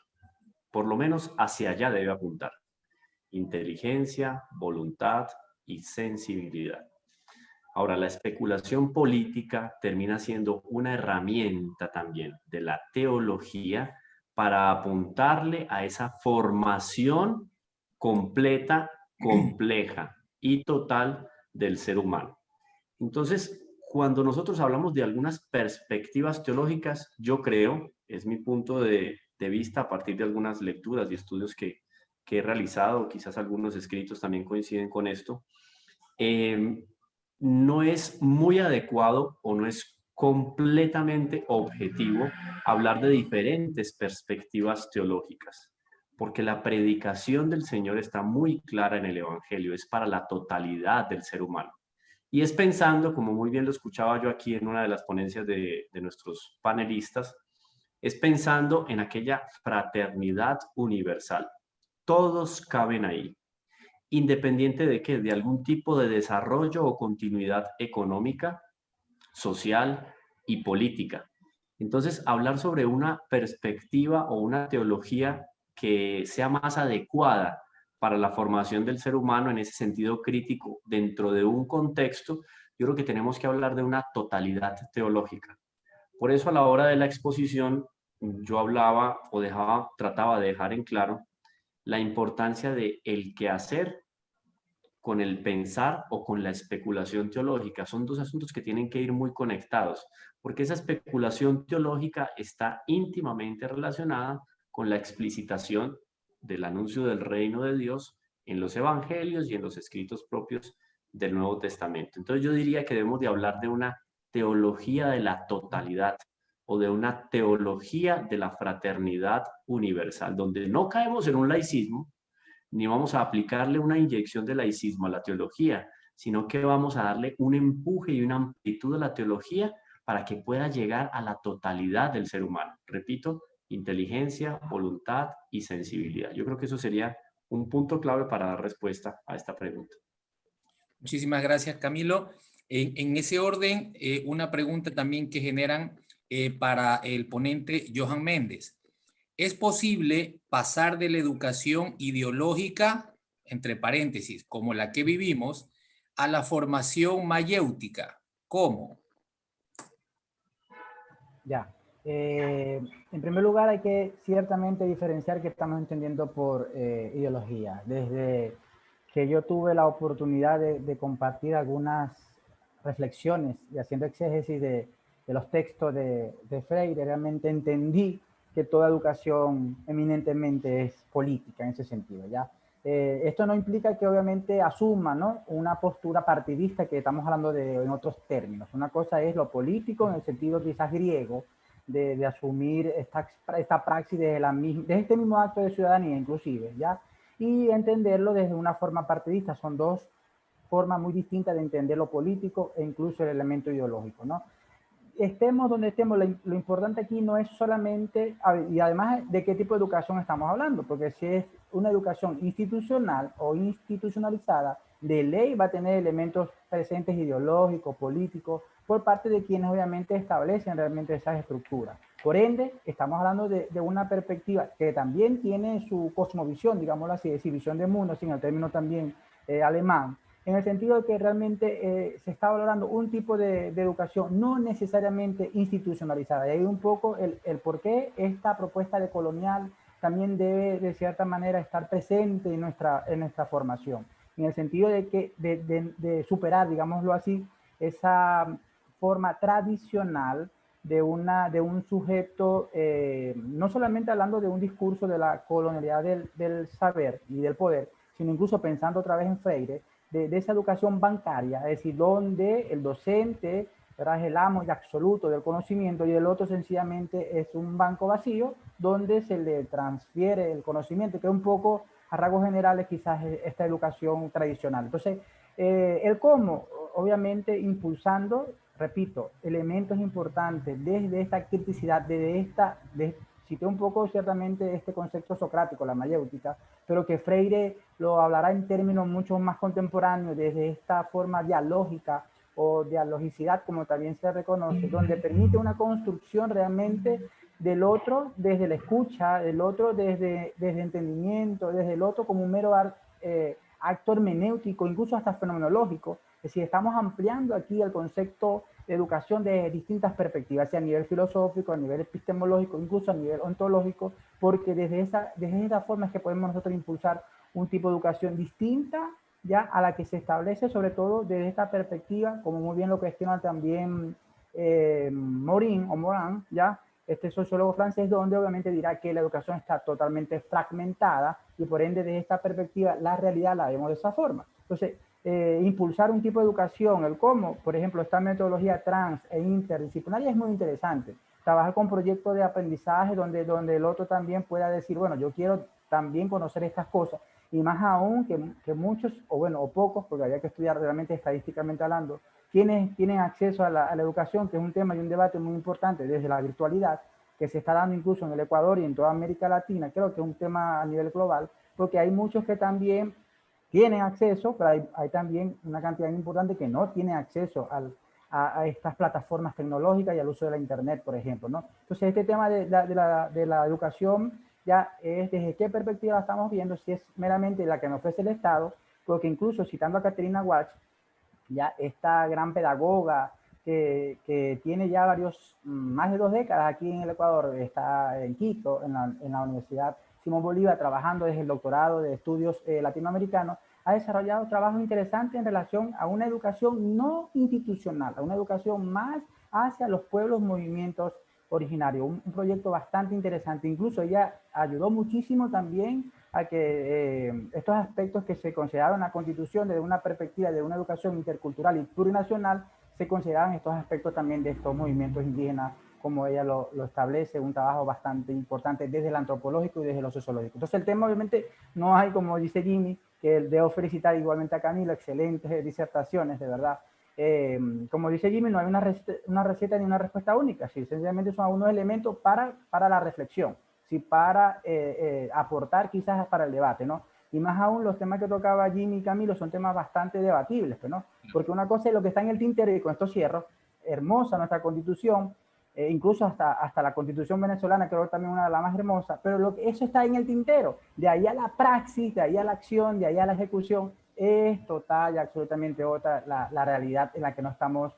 Por lo menos hacia allá debe apuntar. Inteligencia, voluntad y sensibilidad. Ahora, la especulación política termina siendo una herramienta también de la teología para apuntarle a esa formación completa, compleja y total del ser humano. Entonces, cuando nosotros hablamos de algunas perspectivas teológicas, yo creo, es mi punto de vista a partir de algunas lecturas y estudios que he realizado, quizás algunos escritos también coinciden con esto, no es muy adecuado o no es completamente objetivo hablar de diferentes perspectivas teológicas, porque la predicación del Señor está muy clara en el Evangelio, es para la totalidad del ser humano. Y es pensando, como muy bien lo escuchaba yo aquí en una de las ponencias de nuestros panelistas, es pensando en aquella fraternidad universal. Todos caben ahí, independiente de qué, de algún tipo de desarrollo o continuidad económica, social y política. Entonces, hablar sobre una perspectiva o una teología que sea más adecuada para la formación del ser humano en ese sentido crítico dentro de un contexto, yo creo que tenemos que hablar de una totalidad teológica. Por eso a la hora de la exposición yo hablaba o trataba de dejar en claro la importancia de el quehacer con el pensar o con la especulación teológica. Son dos asuntos que tienen que ir muy conectados, porque esa especulación teológica está íntimamente relacionada con la explicitación del anuncio del reino de Dios en los evangelios y en los escritos propios del Nuevo Testamento. Entonces yo diría que debemos de hablar de una teología de la totalidad o de una teología de la fraternidad universal, donde no caemos en un laicismo, ni vamos a aplicarle una inyección de laicismo a la teología, sino que vamos a darle un empuje y una amplitud a la teología para que pueda llegar a la totalidad del ser humano. Repito, inteligencia, voluntad y sensibilidad. Yo creo que eso sería un punto clave para dar respuesta a esta pregunta. Muchísimas gracias, Camilo. En ese orden, una pregunta también que generan para el ponente Johan Méndez. ¿Es posible pasar de la educación ideológica, entre paréntesis, como la que vivimos, a la formación mayéutica? ¿Cómo? Ya. En primer lugar, hay que ciertamente diferenciar qué estamos entendiendo por ideología. Desde que yo tuve la oportunidad de compartir algunas reflexiones y haciendo exégesis de los textos de Freire, realmente entendí que toda educación eminentemente es política en ese sentido, ¿ya? Esto no implica que obviamente asuma, ¿no?, una postura partidista, que estamos hablando en otros términos. Una cosa es lo político en el sentido quizás griego, de asumir esta praxis desde este mismo acto de ciudadanía inclusive, ¿ya? Y entenderlo desde una forma partidista. Son dos formas muy distintas de entender lo político e incluso el elemento ideológico, ¿no? Estemos donde estemos, lo importante aquí no es solamente, y además de qué tipo de educación estamos hablando, porque si es una educación institucional o institucionalizada, de ley va a tener elementos presentes ideológicos, políticos, por parte de quienes obviamente establecen realmente esas estructuras. Por ende, estamos hablando de una perspectiva que también tiene su cosmovisión, digámoslo así, es decir, visión de mundo, sin el término también alemán, en el sentido de que realmente se está valorando un tipo de educación no necesariamente institucionalizada. Y ahí un poco el por qué esta propuesta de colonial también debe de cierta manera estar presente en nuestra formación, en el sentido de que de superar, digámoslo así, esa forma tradicional de un sujeto, no solamente hablando de un discurso de la colonialidad del saber y del poder, sino incluso pensando otra vez en Freire, de esa educación bancaria, es decir, donde el docente, ¿verdad?, es el amo y absoluto del conocimiento y el otro sencillamente es un banco vacío donde se le transfiere el conocimiento, que es un poco, a rasgos generales, quizás esta educación tradicional. Entonces, El cómo, obviamente impulsando, repito, elementos importantes desde esta criticidad, cité un poco ciertamente este concepto socrático, la mayéutica, pero que Freire lo hablará en términos mucho más contemporáneos, desde esta forma dialógica o dialogicidad, como también se reconoce, donde permite una construcción realmente del otro desde la escucha, del otro desde entendimiento, desde el otro como un mero acto hermenéutico, incluso hasta fenomenológico. Es decir, estamos ampliando aquí el concepto de educación de distintas perspectivas, sea a nivel filosófico, a nivel epistemológico, incluso a nivel ontológico, porque desde esa forma es que podemos nosotros impulsar un tipo de educación distinta ya a la que se establece, sobre todo desde esta perspectiva, como muy bien lo cuestiona también Morin, ya, este sociólogo francés, donde obviamente dirá que la educación está totalmente fragmentada y por ende desde esta perspectiva la realidad la vemos de esa forma. Entonces, impulsar un tipo de educación, el cómo, por ejemplo, esta metodología trans e interdisciplinaria es muy interesante. Trabajar con proyectos de aprendizaje donde el otro también pueda decir, bueno, yo quiero también conocer estas cosas, y más aún que muchos, o bueno, o pocos, porque había que estudiar realmente estadísticamente hablando, quienes tienen acceso a la educación, que es un tema y un debate muy importante desde la virtualidad, que se está dando incluso en el Ecuador y en toda América Latina, creo que es un tema a nivel global, porque hay muchos que también tienen acceso, pero hay también una cantidad importante que no tiene acceso a estas plataformas tecnológicas y al uso de la Internet, por ejemplo, ¿no? Entonces, este tema de la educación ya es desde qué perspectiva la estamos viendo, si es meramente la que nos ofrece el Estado, porque incluso citando a Caterina Walsh, ya esta gran pedagoga que tiene ya más de 2 décadas aquí en el Ecuador, está en Quito, en la Universidad Simón Bolívar, trabajando desde el doctorado de estudios latinoamericanos, ha desarrollado trabajos interesantes en relación a una educación no institucional, a una educación más hacia los pueblos, movimientos originarios. Un proyecto bastante interesante. Incluso ella ayudó muchísimo también a que estos aspectos que se consideraron en la Constitución desde una perspectiva de una educación intercultural y plurinacional, se consideraban estos aspectos también de estos movimientos indígenas, como ella lo establece, un trabajo bastante importante desde el antropológico y desde lo sociológico. Entonces el tema obviamente no hay, como dice Jimmy, que debo felicitar igualmente a Camilo, excelentes disertaciones, de verdad. Como dice Jimmy, no hay una receta ni una respuesta única, sí, sencillamente son algunos elementos para la reflexión, sí, para aportar quizás para el debate, ¿no? Y más aún los temas que tocaba Jimmy y Camilo son temas bastante debatibles, ¿no? Porque una cosa es lo que está en el tintero, y con esto cierro, hermosa nuestra Constitución, incluso hasta la Constitución venezolana, creo que también una de las más hermosas, pero eso está en el tintero. De ahí a la praxis, de ahí a la acción, de ahí a la ejecución, es total y absolutamente otra la realidad en la que nos estamos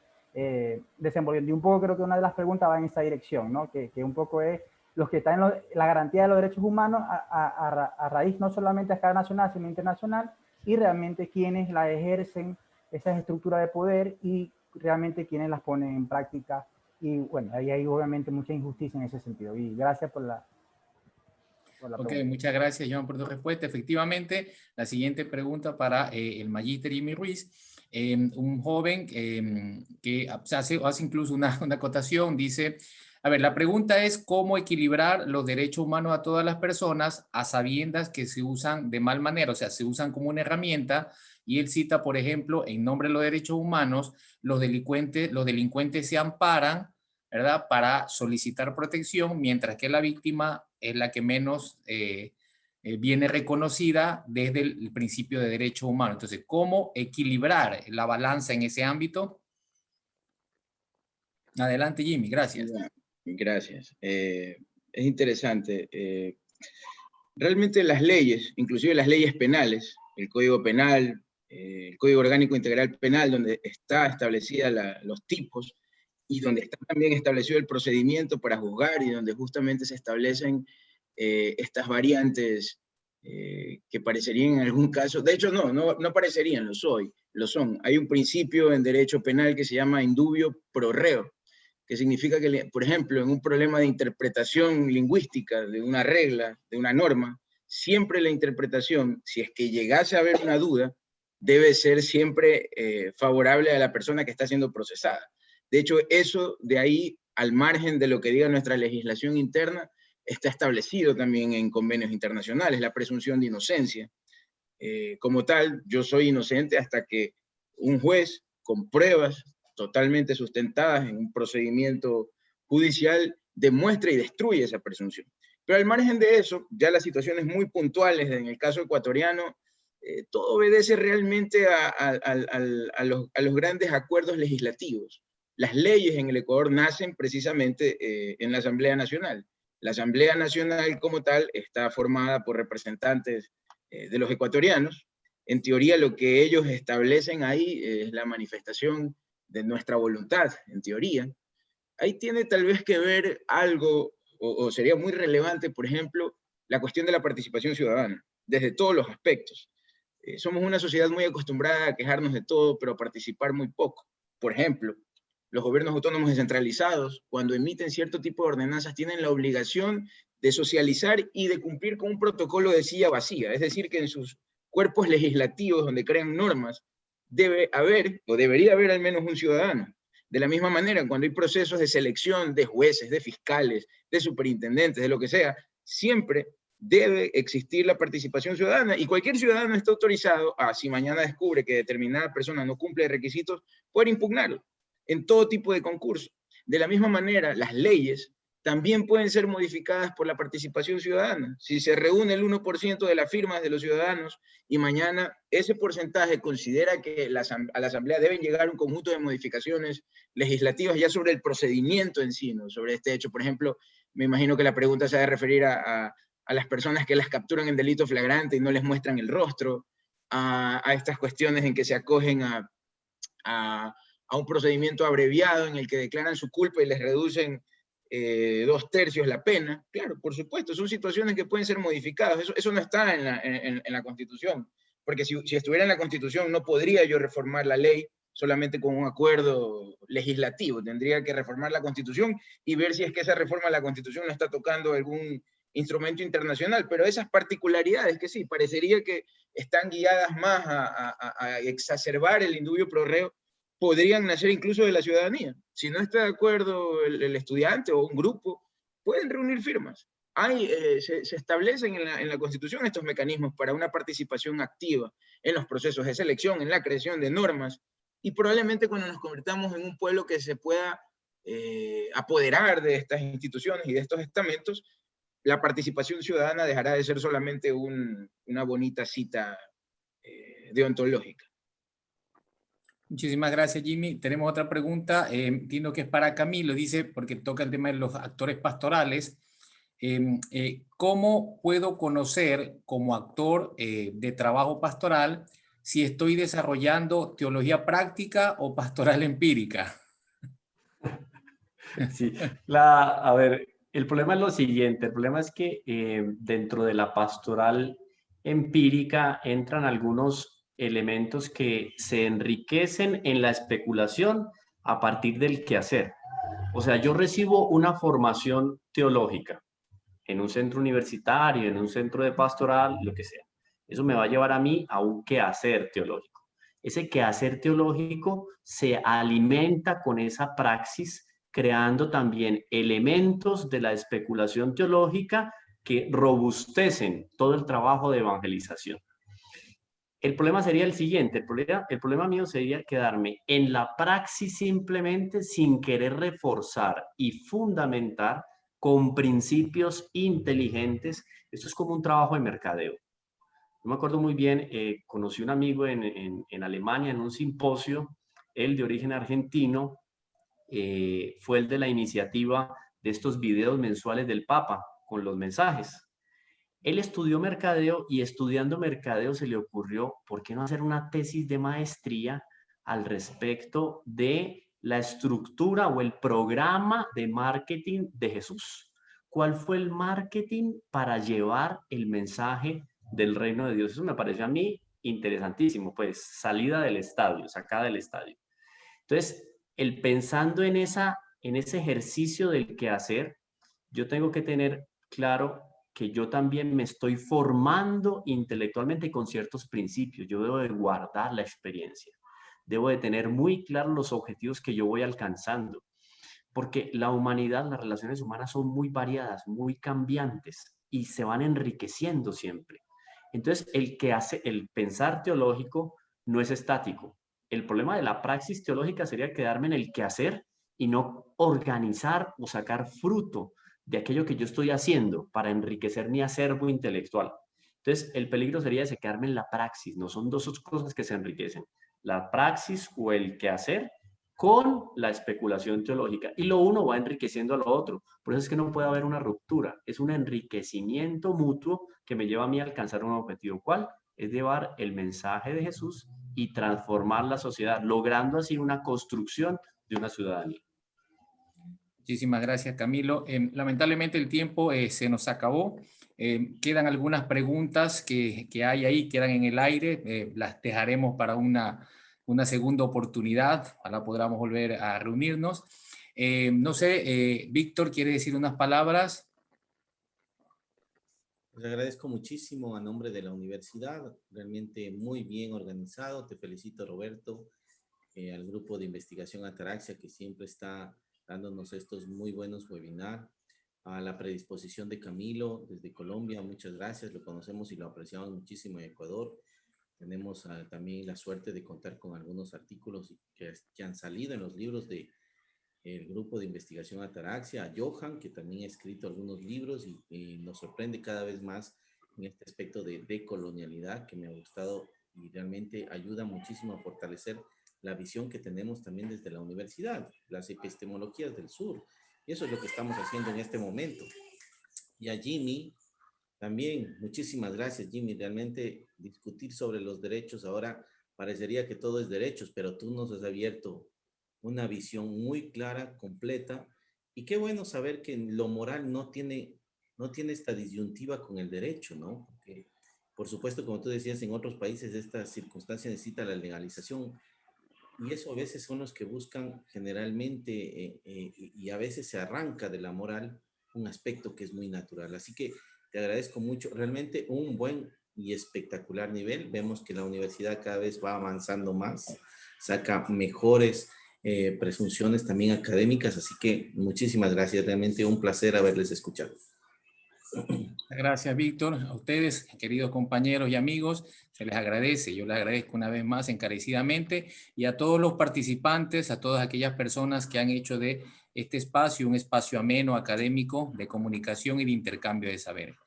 desenvolviendo. Y un poco creo que una de las preguntas va en esa dirección, ¿no? Que un poco es los que están en la garantía de los derechos humanos a raíz no solamente a escala nacional, sino internacional, y realmente quienes la ejercen, esas estructuras de poder, y realmente quienes las ponen en práctica. Y bueno, ahí hay obviamente mucha injusticia en ese sentido. Y gracias por la pregunta. Muchas gracias, Joan, por tu respuesta. Efectivamente, la siguiente pregunta para el magíster Jimmy Ruiz. Un joven que hace incluso una acotación, dice, a ver, la pregunta es cómo equilibrar los derechos humanos a todas las personas a sabiendas que se usan de mal manera, o sea, se usan como una herramienta, y él cita, por ejemplo, en nombre de los derechos humanos, los delincuentes se amparan, ¿verdad?, para solicitar protección, mientras que la víctima es la que menos viene reconocida desde el principio de derechos humanos. Entonces, ¿cómo equilibrar la balanza en ese ámbito? Adelante, Jimmy, gracias. Gracias. Es interesante. Realmente las leyes, inclusive las leyes penales, el Código Penal, el Código Orgánico Integral Penal, donde está establecida los tipos y donde está también establecido el procedimiento para juzgar, y donde justamente se establecen estas variantes que parecerían en algún caso, de hecho no parecerían, lo son. Hay un principio en derecho penal que se llama indubio pro reo, que significa que, por ejemplo, en un problema de interpretación lingüística de una regla, de una norma, siempre la interpretación, si es que llegase a haber una duda, debe ser siempre favorable a la persona que está siendo procesada. De hecho, eso de ahí, al margen de lo que diga nuestra legislación interna, está establecido también en convenios internacionales, la presunción de inocencia. Como tal, yo soy inocente hasta que un juez con pruebas totalmente sustentadas en un procedimiento judicial demuestra y destruye esa presunción. Pero al margen de eso, ya las situaciones muy puntuales en el caso ecuatoriano, todo obedece realmente a los grandes acuerdos legislativos. Las leyes en el Ecuador nacen precisamente en la Asamblea Nacional. La Asamblea Nacional como tal está formada por representantes de los ecuatorianos. En teoría lo que ellos establecen ahí es la manifestación de nuestra voluntad, en teoría. Ahí tiene tal vez que ver algo, o sería muy relevante, por ejemplo, la cuestión de la participación ciudadana, desde todos los aspectos. Somos una sociedad muy acostumbrada a quejarnos de todo, pero a participar muy poco. Por ejemplo, los gobiernos autónomos descentralizados, cuando emiten cierto tipo de ordenanzas, tienen la obligación de socializar y de cumplir con un protocolo de silla vacía. Es decir, que en sus cuerpos legislativos donde crean normas, debe haber, o debería haber al menos un ciudadano. De la misma manera, cuando hay procesos de selección de jueces, de fiscales, de superintendentes, de lo que sea, siempre debe existir la participación ciudadana y cualquier ciudadano está autorizado a, si mañana descubre que determinada persona no cumple requisitos, poder impugnarlo en todo tipo de concurso. De la misma manera, las leyes también pueden ser modificadas por la participación ciudadana. Si se reúne el 1% de las firmas de los ciudadanos y mañana ese porcentaje considera que a la Asamblea deben llegar un conjunto de modificaciones legislativas ya sobre el procedimiento en sí, ¿no? Sobre este hecho. Por ejemplo, me imagino que la pregunta se va a referir a las personas que las capturan en delito flagrante y no les muestran el rostro, a estas cuestiones en que se acogen a un procedimiento abreviado en el que declaran su culpa y les reducen 2/3 la pena. Claro, por supuesto, son situaciones que pueden ser modificadas. Eso no está en la Constitución, porque si estuviera en la Constitución no podría yo reformar la ley solamente con un acuerdo legislativo. Tendría que reformar la Constitución y ver si es que esa reforma a la Constitución no está tocando algún instrumento internacional, pero esas particularidades que sí, parecería que están guiadas más a exacerbar el indubio pro reo, podrían nacer incluso de la ciudadanía. Si no está de acuerdo el estudiante o un grupo, pueden reunir firmas. Se establecen en la Constitución estos mecanismos para una participación activa en los procesos de selección, en la creación de normas, y probablemente cuando nos convirtamos en un pueblo que se pueda apoderar de estas instituciones y de estos estamentos, la participación ciudadana dejará de ser solamente una bonita cita deontológica. Muchísimas gracias, Jimmy. Tenemos otra pregunta, entiendo que es para Camilo, dice, porque toca el tema de los actores pastorales. ¿Cómo puedo conocer como actor de trabajo pastoral si estoy desarrollando teología práctica o pastoral empírica? Sí, a ver, el problema es lo siguiente, el problema es que dentro de la pastoral empírica entran algunos elementos que se enriquecen en la especulación a partir del quehacer. O sea, yo recibo una formación teológica en un centro universitario, en un centro de pastoral, lo que sea. Eso me va a llevar a mí a un quehacer teológico. Ese quehacer teológico se alimenta con esa praxis, creando también elementos de la especulación teológica que robustecen todo el trabajo de evangelización. El problema sería el siguiente, el problema mío sería quedarme en la praxis simplemente sin querer reforzar y fundamentar con principios inteligentes. Esto es como un trabajo de mercadeo. Yo me acuerdo muy bien, conocí un amigo en Alemania en un simposio, él de origen argentino, fue el de la iniciativa de estos videos mensuales del Papa con los mensajes. Él estudió mercadeo y estudiando mercadeo se le ocurrió, ¿por qué no hacer una tesis de maestría al respecto de la estructura o el programa de marketing de Jesús? ¿Cuál fue el marketing para llevar el mensaje del reino de Dios? Eso me pareció a mí interesantísimo, pues salida del estadio, sacada del estadio. Entonces, el pensando en ese ejercicio del quehacer, yo tengo que tener claro que yo también me estoy formando intelectualmente con ciertos principios. Yo debo de guardar la experiencia. Debo de tener muy claros los objetivos que yo voy alcanzando. Porque la humanidad, las relaciones humanas son muy variadas, muy cambiantes y se van enriqueciendo siempre. Entonces, el pensar teológico no es estático. El problema de la praxis teológica sería quedarme en el quehacer y no organizar o sacar fruto de aquello que yo estoy haciendo para enriquecer mi acervo intelectual. Entonces, el peligro sería ese, quedarme en la praxis. No son dos cosas que se enriquecen. La praxis o el quehacer con la especulación teológica. Y lo uno va enriqueciendo a lo otro. Por eso es que no puede haber una ruptura. Es un enriquecimiento mutuo que me lleva a mí a alcanzar un objetivo. ¿Cuál? Es llevar el mensaje de Jesús y transformar la sociedad, logrando así una construcción de una ciudadanía. Muchísimas gracias, Camilo. Lamentablemente el tiempo se nos acabó. Quedan algunas preguntas que hay ahí, quedan en el aire. Las dejaremos para una segunda oportunidad. Ojalá podamos volver a reunirnos. No sé, Víctor, ¿quiere decir unas palabras? Les agradezco muchísimo a nombre de la universidad, realmente muy bien organizado. Te felicito, Roberto, al grupo de investigación Ataraxia, que siempre está dándonos estos muy buenos webinars, a la predisposición de Camilo desde Colombia, muchas gracias, lo conocemos y lo apreciamos muchísimo en Ecuador. Tenemos también la suerte de contar con algunos artículos que han salido en los libros de el grupo de investigación Ataraxia, a Johan, que también ha escrito algunos libros y nos sorprende cada vez más en este aspecto de decolonialidad, que me ha gustado y realmente ayuda muchísimo a fortalecer la visión que tenemos también desde la universidad, las epistemologías del sur. Y eso es lo que estamos haciendo en este momento. Y a Jimmy, también, muchísimas gracias, Jimmy. Realmente discutir sobre los derechos ahora parecería que todo es derechos, pero tú nos has abierto una visión muy clara, completa, y qué bueno saber que lo moral no tiene esta disyuntiva con el derecho, ¿no? Porque, por supuesto, como tú decías, en otros países esta circunstancia necesita la legalización, y eso a veces son los que buscan generalmente, y a veces se arranca de la moral un aspecto que es muy natural. Así que te agradezco mucho, realmente un buen y espectacular nivel. Vemos que la universidad cada vez va avanzando más, saca mejores presunciones también académicas, así que muchísimas gracias, realmente un placer haberles escuchado. Gracias, Víctor. A ustedes, queridos compañeros y amigos, se les agradece. Yo les agradezco una vez más encarecidamente, y a todos los participantes, a todas aquellas personas que han hecho de este espacio un espacio ameno, académico, de comunicación y de intercambio de saberes.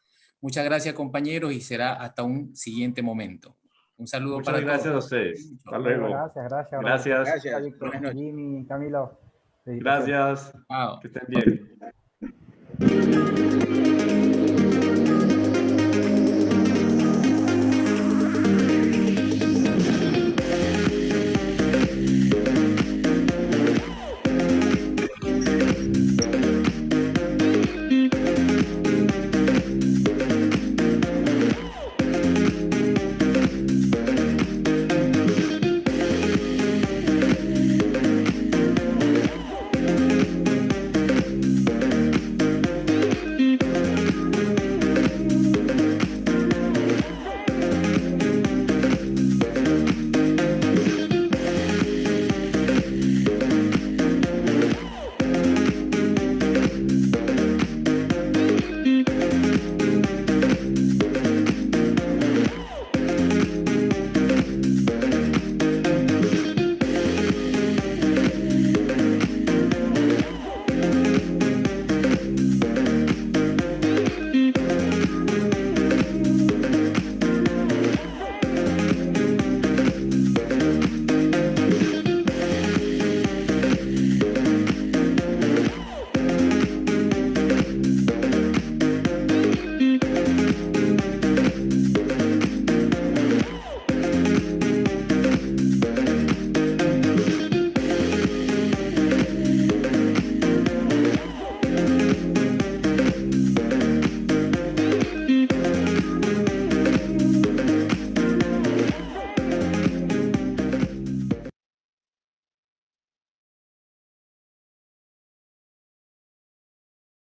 Muchas gracias, compañeros, y será hasta un siguiente momento. Un saludo para todos. Muchas gracias a ustedes. Hasta luego. Gracias. Gracias. Gracias. Buenas noches. Jimmy, Camilo. Gracias. Chao. Que estén bien.